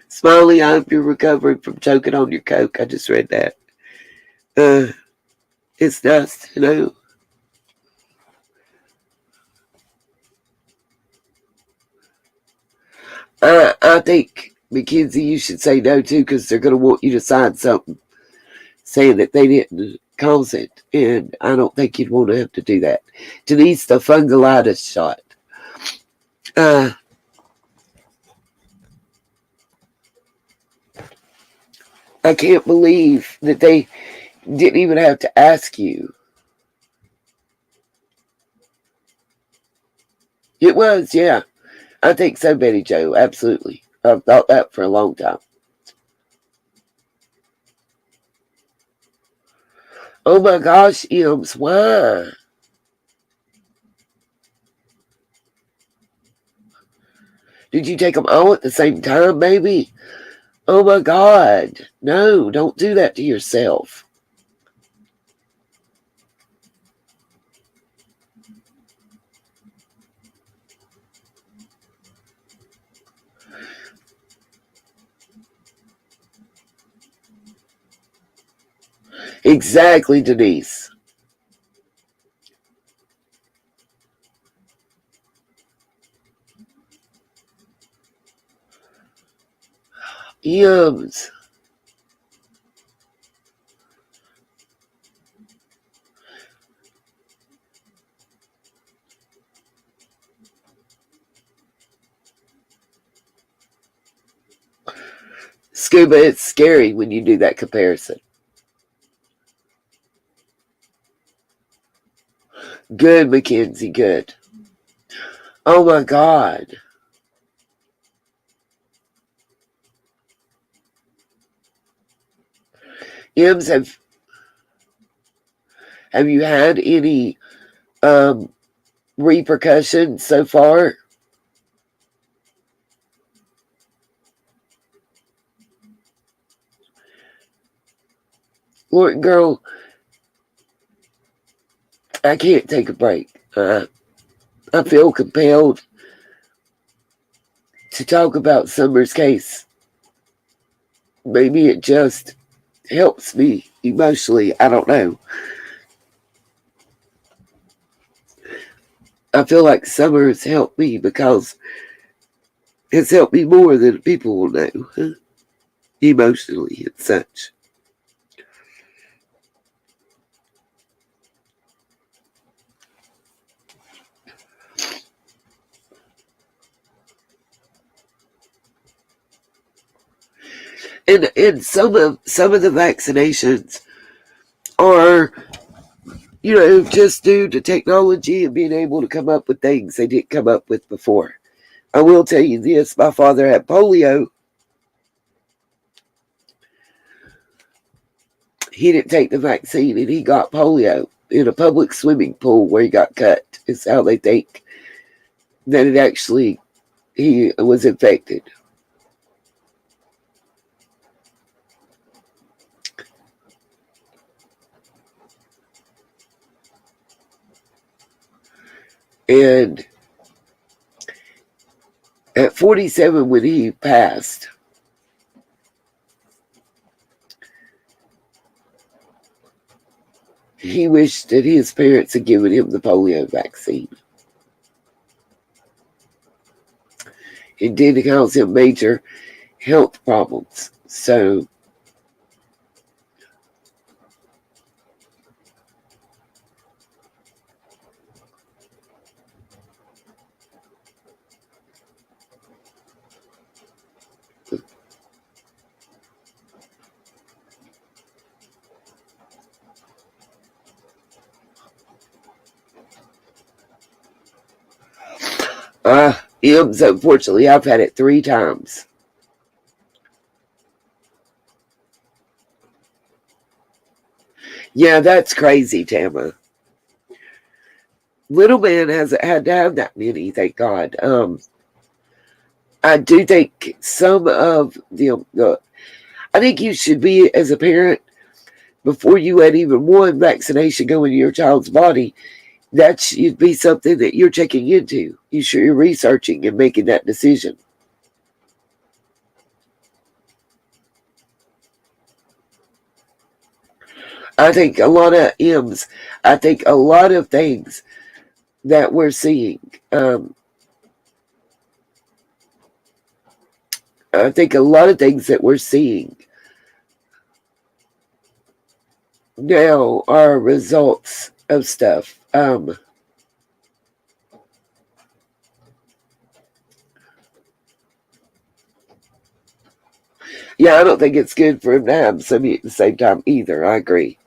[SPEAKER 1] Smiley, I hope you're recovering from choking on your Coke. I just read that. It's nice to know. I think, Mackenzie, you should say no too, because they're going to want you to sign something saying that they didn't cause it, and I don't think you'd want to have to do that. Denise, the fungulitis shot. I can't believe that they didn't even have to ask you. It was, yeah. I think so, Betty Jo. Absolutely. I've thought that for a long time. Oh my gosh, Ems, why? Did you take them all at the same time, maybe? Oh my God. No, don't do that to yourself. Exactly, Denise. Ems. Scuba, it's scary when you do that comparison. Good, Mackenzie, good. Oh my God. Ems, have you had any repercussions so far? Lord, girl, I can't take a break. I feel compelled to talk about Summer's case Maybe it just helps me emotionally. I don't know. I feel like summer has helped me because it's helped me more than people will know, emotionally and such. And some of the vaccinations are, just due to technology and being able to come up with things they didn't come up with before. I will tell you this: my father had polio. He didn't take the vaccine and he got polio in a public swimming pool where he got cut. Is how they think that he was infected. And at 47, when he passed, he wished that his parents had given him the polio vaccine. It did cause him major health problems. So M's, unfortunately, I've had it 3 times. Yeah, that's crazy, Tama. Little man hasn't had to have that many, thank God. I do think some of I think you should be, as a parent, before you had even one vaccination go into your child's body, that should be something that you're checking into. You're researching and making that decision. I think a lot of M's, I think a lot of things that we're seeing, I think a lot of things that we're seeing now are results of stuff. Yeah, I don't think it's good for him to have so many at the same time either. I agree.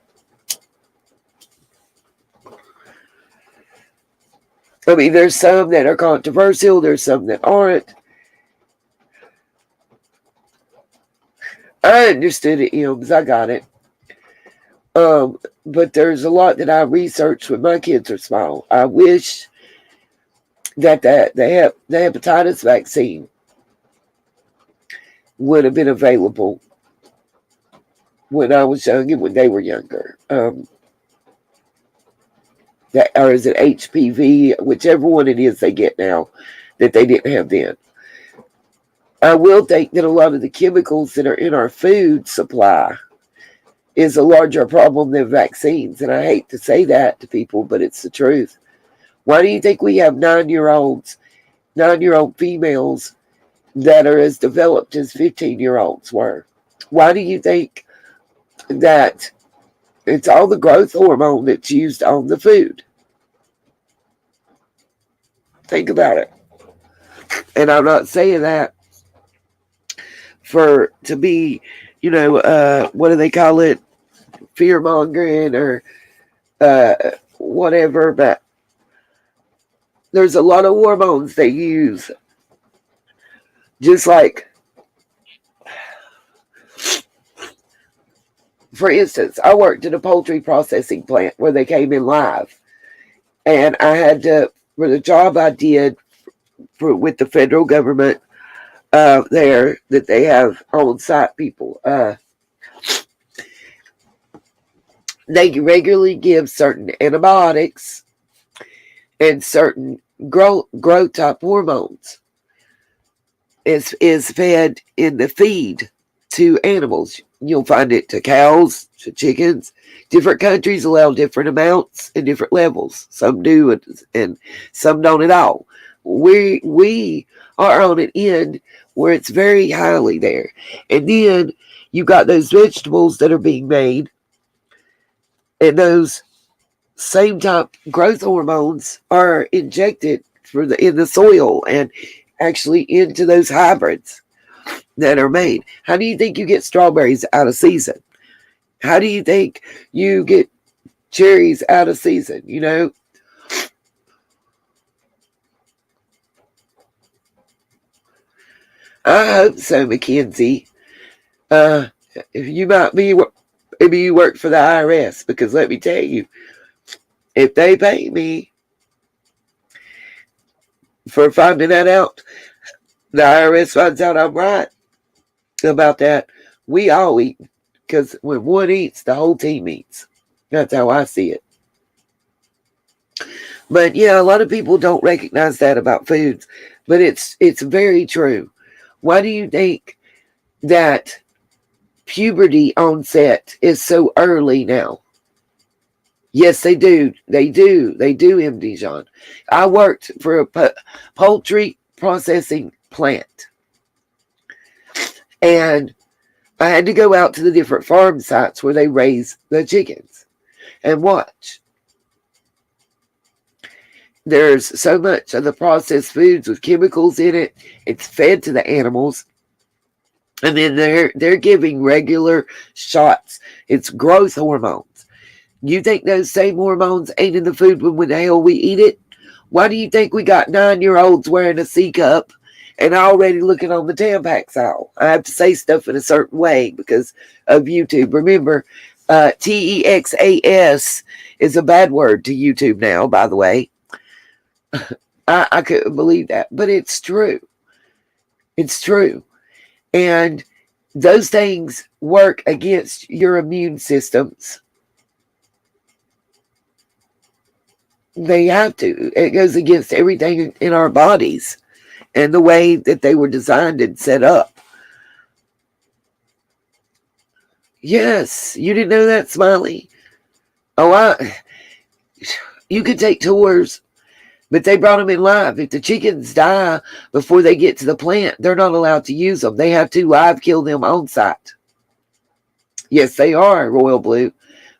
[SPEAKER 1] I mean, there's some that are controversial. There's some that aren't. I understood it, Ems. I got it. But there's a lot that I researched when my kids are small. I wish that the hepatitis vaccine would have been available when I was young and when they were younger. Or is it HPV, whichever one it is they get now, that they didn't have then. I will think that a lot of the chemicals that are in our food supply is a larger problem than vaccines. And I hate to say that to people, but it's the truth. Why do you think we have 9-year-old females that are as developed as 15-year-olds were? Why do you think that it's all the growth hormone that's used on the food? Think about it. And I'm not saying that to be, what do they call it? Fear mongering or whatever, but there's a lot of hormones they use. Just like, for instance, I worked in a poultry processing plant where they came in live. And I had to, for the job I did with the federal government there, that they have on-site people, they regularly give certain antibiotics and certain growth type hormones is fed in the feed to animals. You'll find it to cows, to chickens. Different countries allow different amounts and different levels. Some do and some don't at all. We are on an end where it's very highly there. And then you got those vegetables that are being made, and those same type growth hormones are injected in the soil and actually into those hybrids that are made. How do you think you get strawberries out of season? How do you think you get cherries out of season? You know, I hope so, Mackenzie. If you might be, maybe you work for the IRS, because let me tell you, if they pay me for finding that out, the IRS finds out I'm right about that, we all eat. Because when one eats, the whole team eats. That's how I see it. But yeah, a lot of people don't recognize that about foods, but it's very true. Why do you think that puberty onset is so early now? Yes, they do. They do, MD John. I worked for a poultry processing plant, and I had to go out to the different farm sites where they raise the chickens and watch. There's so much of the processed foods with chemicals in it. It's fed to the animals, and then they're giving regular shots. It's growth hormones. You think those same hormones ain't in the food when the hell we eat it? Why do you think we got 9-year-olds wearing a C cup and already looking on the Tampax aisle? I have to say stuff in a certain way because of YouTube. Remember, TEXAS is a bad word to YouTube now, by the way. I couldn't believe that, but it's true. It's true. And those things work against your immune systems. They have to. It goes against everything in our bodies and the way that they were designed and set up. Yes, you didn't know that, Smiley? Oh, you could take tours, but they brought them in live. If the chickens die before they get to the plant, they're not allowed to use them. They have to live kill them on site. Yes, they are, Royal Blue,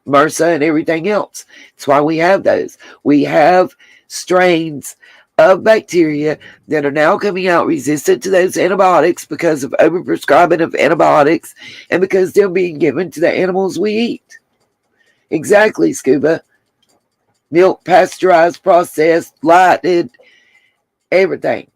[SPEAKER 1] MRSA, and everything else. That's why we have those. We have strains of bacteria that are now coming out resistant to those antibiotics because of overprescribing of antibiotics and because they're being given to the animals we eat. Exactly, Scuba. Milk, pasteurized, processed, lighted, everything.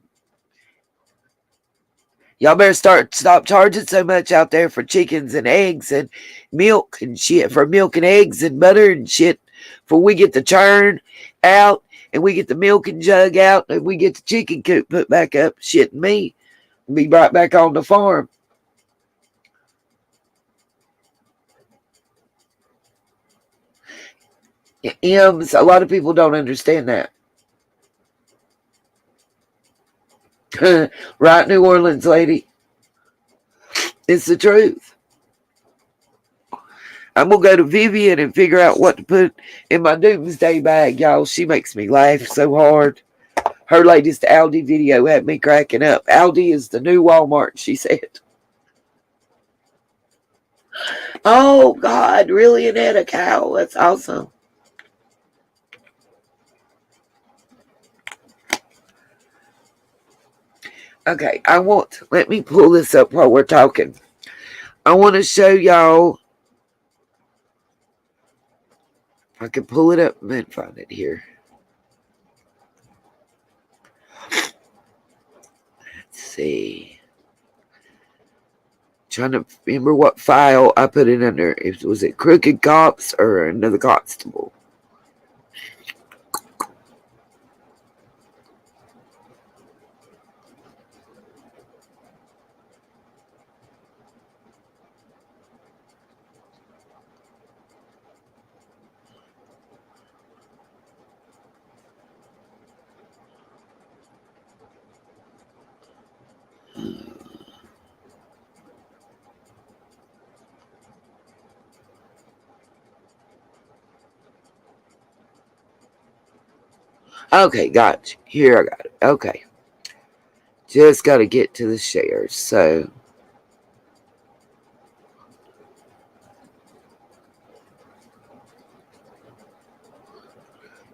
[SPEAKER 1] Y'all better stop charging so much out there for chickens and eggs and milk and shit, for milk and eggs and butter and shit, for we get the churn out and we get the milking jug out and we get the chicken coop put back up. Shit and me. Be right back on the farm. M's, a lot of people don't understand that. Right, New Orleans lady? It's the truth. I'm going to go to Vivian and figure out what to put in my doomsday bag, y'all. She makes me laugh so hard. Her latest Aldi video had me cracking up. Aldi is the new Walmart, she said. Oh, God, really, Annette, a cow? That's awesome. Okay, let me pull this up while we're talking. I want to show y'all. I can pull it up and find it here. Let's see. Trying to remember what file I put it under. Was it Crooked Cops or another constable? Okay, gotcha. Here I got it. Okay. Just got to get to the shares. So,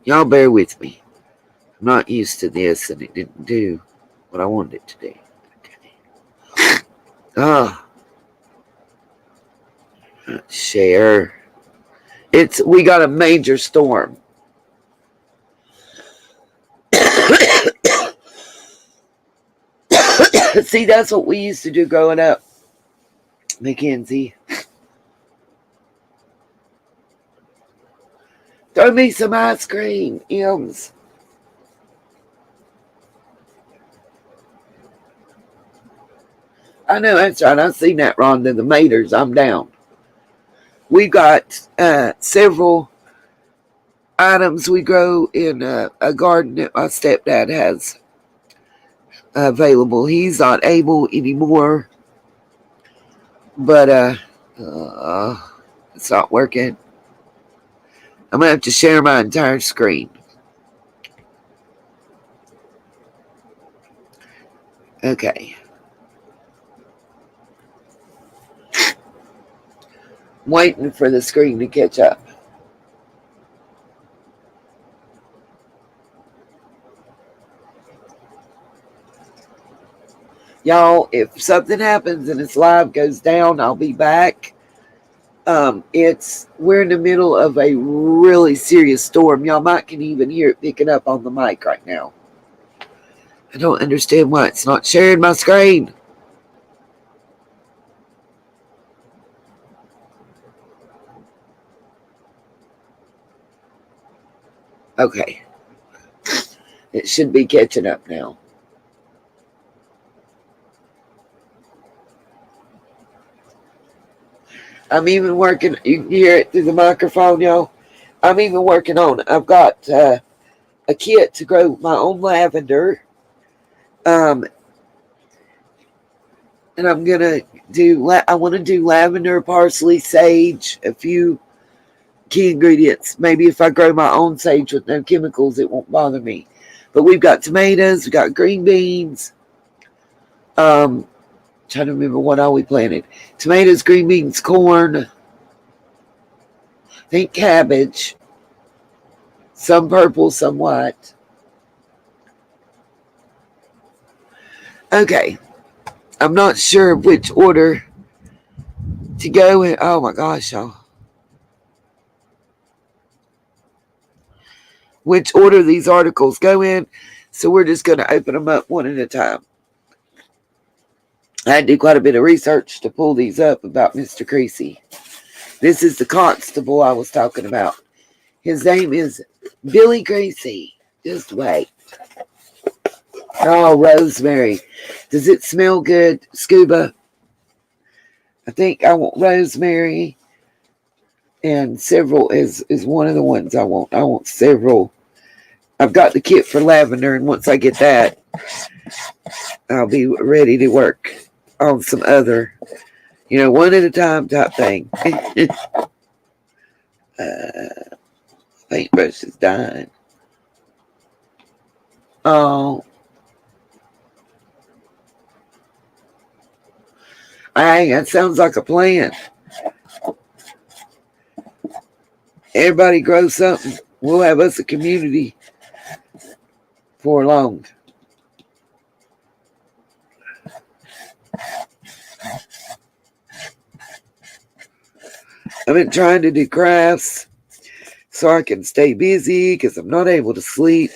[SPEAKER 1] y'all bear with me. I'm not used to this, and it didn't do what I wanted it to do. Okay. Share. We got a major storm. See, that's what we used to do growing up, Mackenzie. Throw me some ice cream, M's. I know that's right. I've seen that, Rhonda. The Maters, I'm down. We've got several items we grow in a garden that my stepdad has available. He's not able anymore, but it's not working. I'm going to have to share my entire screen. Okay. Waiting for the screen to catch up. Y'all, if something happens and this live goes down, I'll be back. We're in the middle of a really serious storm. Y'all might can even hear it picking up on the mic right now. I don't understand why it's not sharing my screen. Okay. It should be catching up now. I'm even working. You can hear it through the microphone, y'all. I'm even working on it. I've got a kit to grow my own lavender. And I'm going to I want to do lavender, parsley, sage, a few key ingredients. Maybe if I grow my own sage with no chemicals, it won't bother me. But we've got tomatoes, we've got green beans. Trying to remember what all we planted. Tomatoes, green beans, corn. I think cabbage. Some purple, some white. Okay. I'm not sure which order to go in. Oh my gosh, y'all. Which order these articles go in. So we're just going to open them up one at a time. I had to do quite a bit of research to pull these up about Mr. Creasy. This is the constable I was talking about. His name is Billy Creasy. Just wait. Oh, rosemary. Does it smell good, Scuba? I think I want rosemary. And several is one of the ones I want. I want several. I've got the kit for lavender, and once I get that, I'll be ready to work on some other, one at a time type thing. Paintbrush is dying. Oh. Hey, that sounds like a plan. Everybody grow something. We'll have us a community for long. I've been trying to do crafts so I can stay busy because I'm not able to sleep.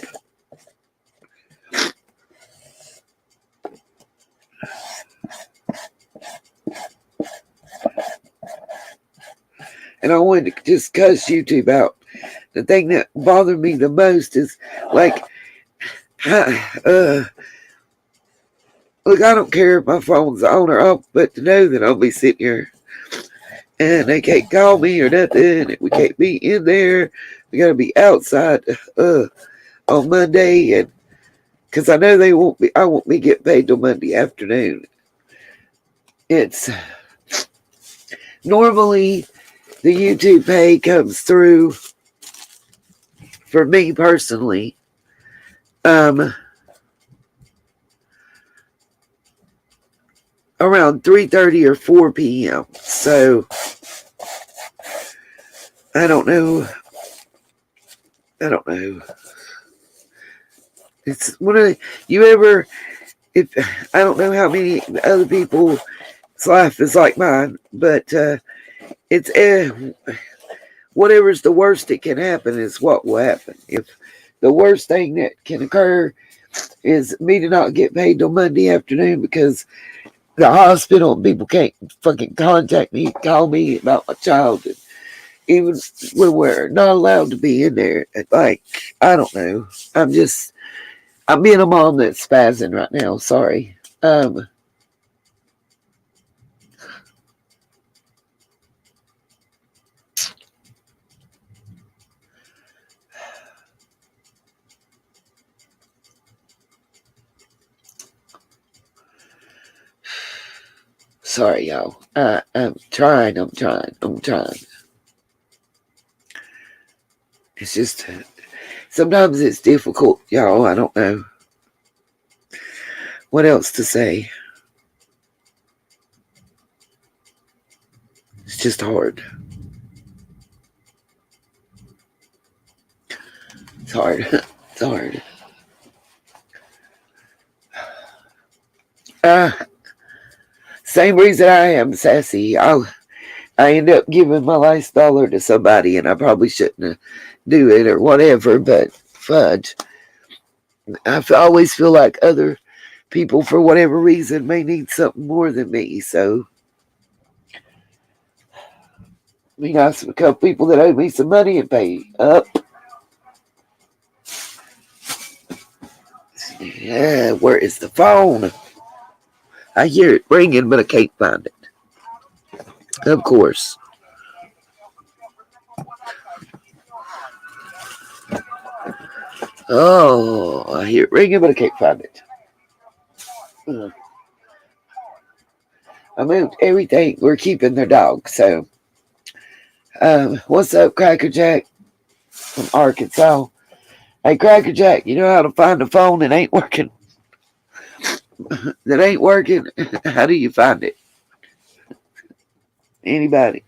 [SPEAKER 1] And I wanted to just cuss YouTube out. The thing that bothered me the most is like, look, I don't care if my phone's on or off, but to know that I'll be sitting here and they can't call me or nothing. We can't be in there. We got to be outside on Monday, and because I know I won't be getting paid till Monday afternoon. It's normally the YouTube pay comes through for me personally around 3:30 or 4 p.m. So I don't know. It's one of the, you ever, if I don't know how many other people's life is like mine, but it's whatever's the worst that can happen is what will happen. If the worst thing that can occur is me to not get paid till Monday afternoon because the hospital and people can't fucking contact me, call me about my child, and even when we're not allowed to be in there. Like, I don't know. I'm being a mom that's spazzing right now. Sorry. Sorry, y'all. I'm trying. It's just, sometimes it's difficult, y'all. I don't know what else to say. It's just hard. It's hard. It's hard. Same reason I am sassy. I end up giving my last dollar to somebody, and I probably shouldn't do it or whatever, but fudge. I always feel like other people, for whatever reason, may need something more than me. So, I mean, I have a couple people that owe me some money and pay up. Yeah, where is the phone? I hear it ringing, but I can't find it. Of course. Oh, I hear it ringing, but I can't find it. I moved everything. We're keeping their dog. So, what's up, Cracker Jack from Arkansas? Hey, Cracker Jack, you know how to find a phone that ain't working? That ain't working? How do you find it? Anybody?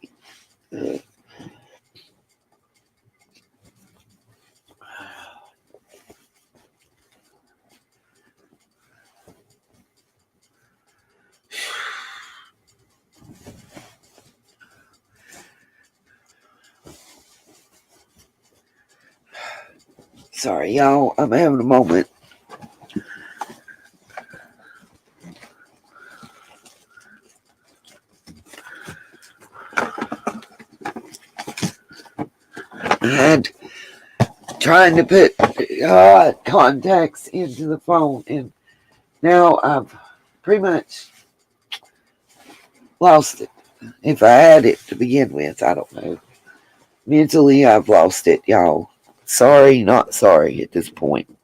[SPEAKER 1] Sorry, y'all. I'm having a moment. And trying to put contacts into the phone, and now I've pretty much lost it. If I had it to begin with, I don't know. Mentally, I've lost it, y'all. Sorry, not sorry at this point.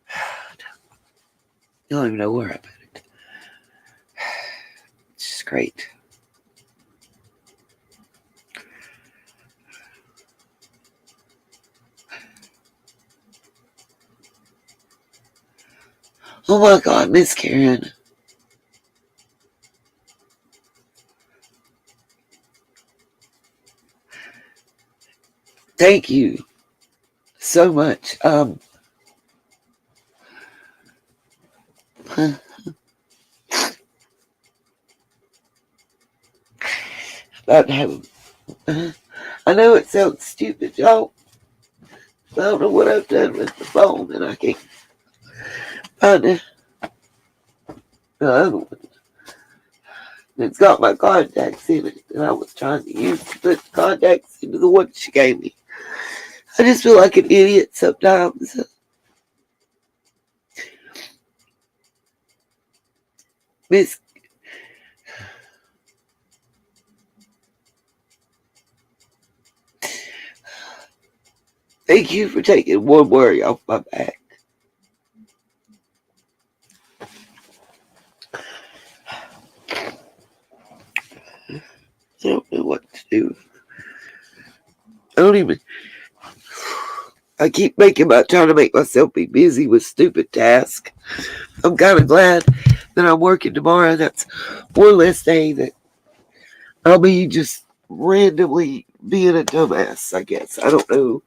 [SPEAKER 1] I don't even know where I put it. It's just great. Oh my God, Miss Karen. Thank you so much. About to have. I know it sounds stupid, y'all. I don't know what I've done with the phone, and I can't find it. The other one. It's got my contacts in it, and I was trying to use to put the contacts into the one she gave me. I just feel like an idiot sometimes. Miss, thank you for taking one worry off my back. I don't know what to do. I don't even. I keep trying to make myself be busy with stupid tasks. I'm kind of glad that I'm working tomorrow. That's one less day that I'll be just randomly being a dumbass, I guess. I don't know.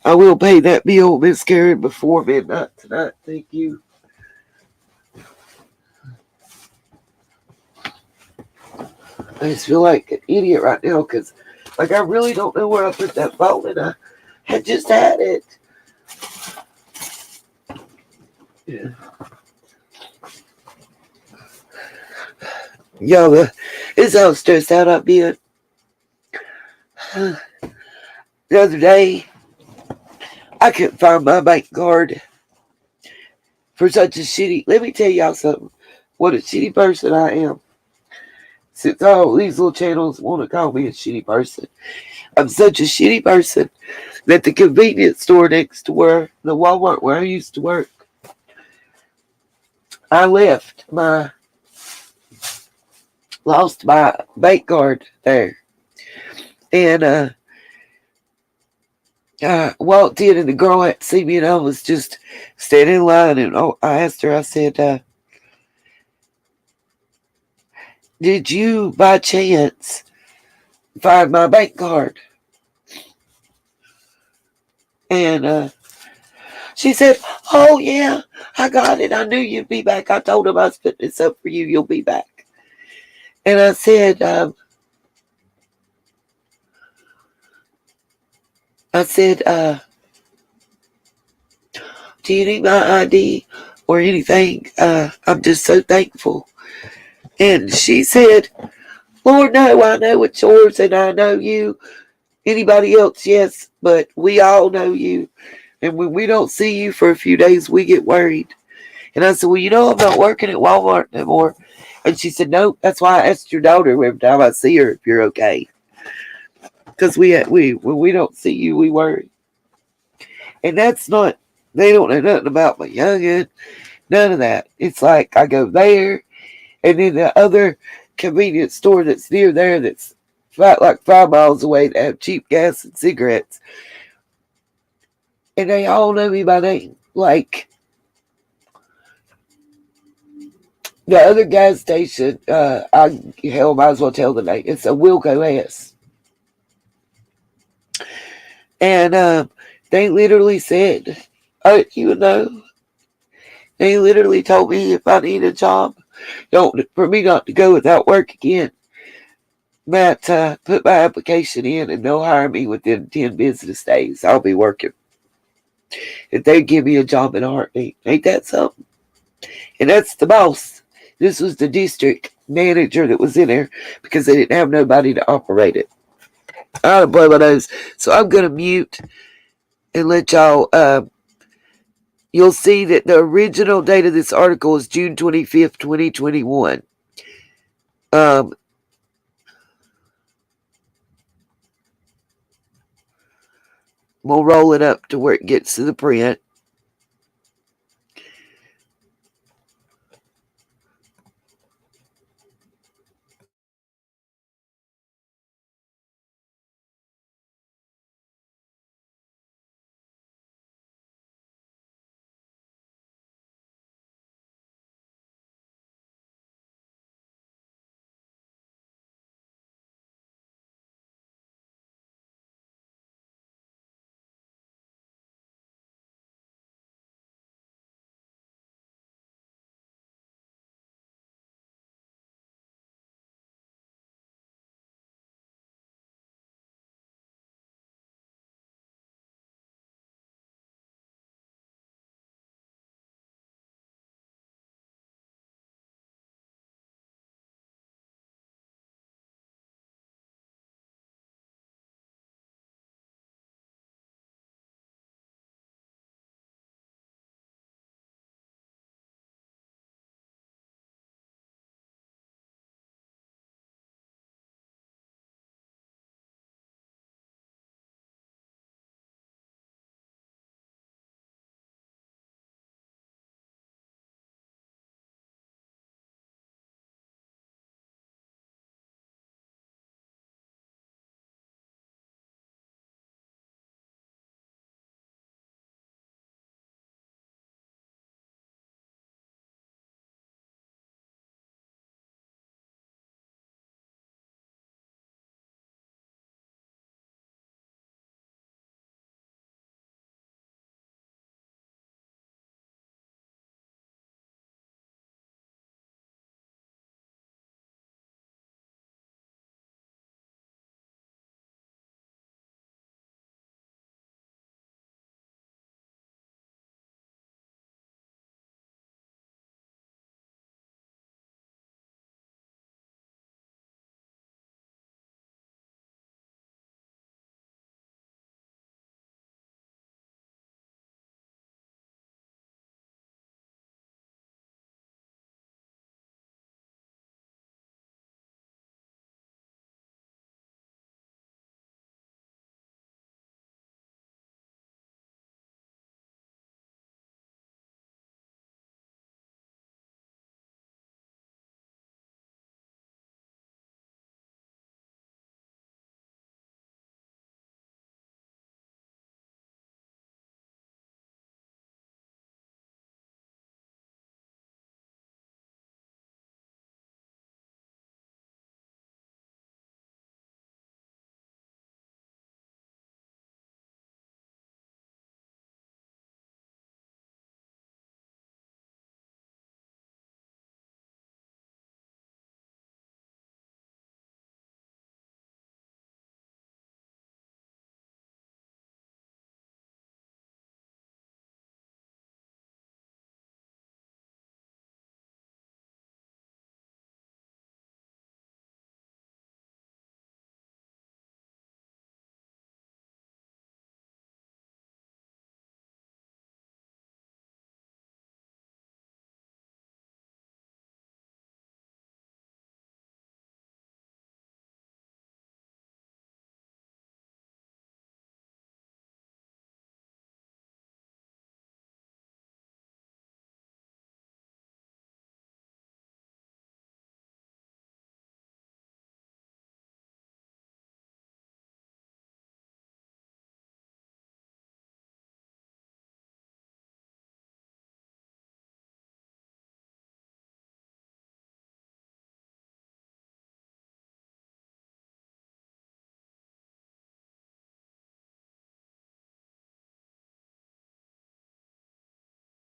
[SPEAKER 1] I will pay that bill, Miss Karen, before midnight tonight. Thank you. I just feel like an idiot right now because, like, I really don't know where I put that phone, and I had just had it. Yeah. Yo, it's how stressed out I've been. The other day, I couldn't find my bank card for such a shitty. Let me tell y'all something. What a shitty person I am. Since all these little channels want to call me a shitty person, I'm such a shitty person that the convenience store next to where the Walmart where I used to work, I lost my bank card there. And I walked in and the girl had to see me and I was just standing in line and I asked her, I said, did you by chance find my bank card? And she said, oh yeah, I got it. I knew you'd be back. I told him I was putting this up for you. You'll be back. And I said, do you need my ID or anything? I'm just so thankful. And she said, Lord, no, I know it's yours and I know you. Anybody else, yes, but we all know you. And when we don't see you for a few days, we get worried. And I said, well, I'm not working at Walmart no more. And she said, no, that's why I asked your daughter every time I see her if you're okay. Because when we don't see you, we worry. And that's not, they don't know nothing about my youngin', none of that. It's like I go there, and then the other convenience store that's near there that's like 5 miles away that have cheap gas and cigarettes. And they all know me by name. Like, the other gas station, I might as well tell the name. It's a Wilco S. And they literally said, they literally told me if I need a job, for me not to go without work again, that put my application in and they'll hire me within 10 business days. I'll be working. If they give me a job in a heartbeat. Ain't that something? And that's the boss. This was the district manager that was in there because they didn't have nobody to operate it. I don't blow my nose. So I'm going to mute and let y'all, you'll see that the original date of this article is June 25th, 2021. We'll roll it up to where it gets to the print.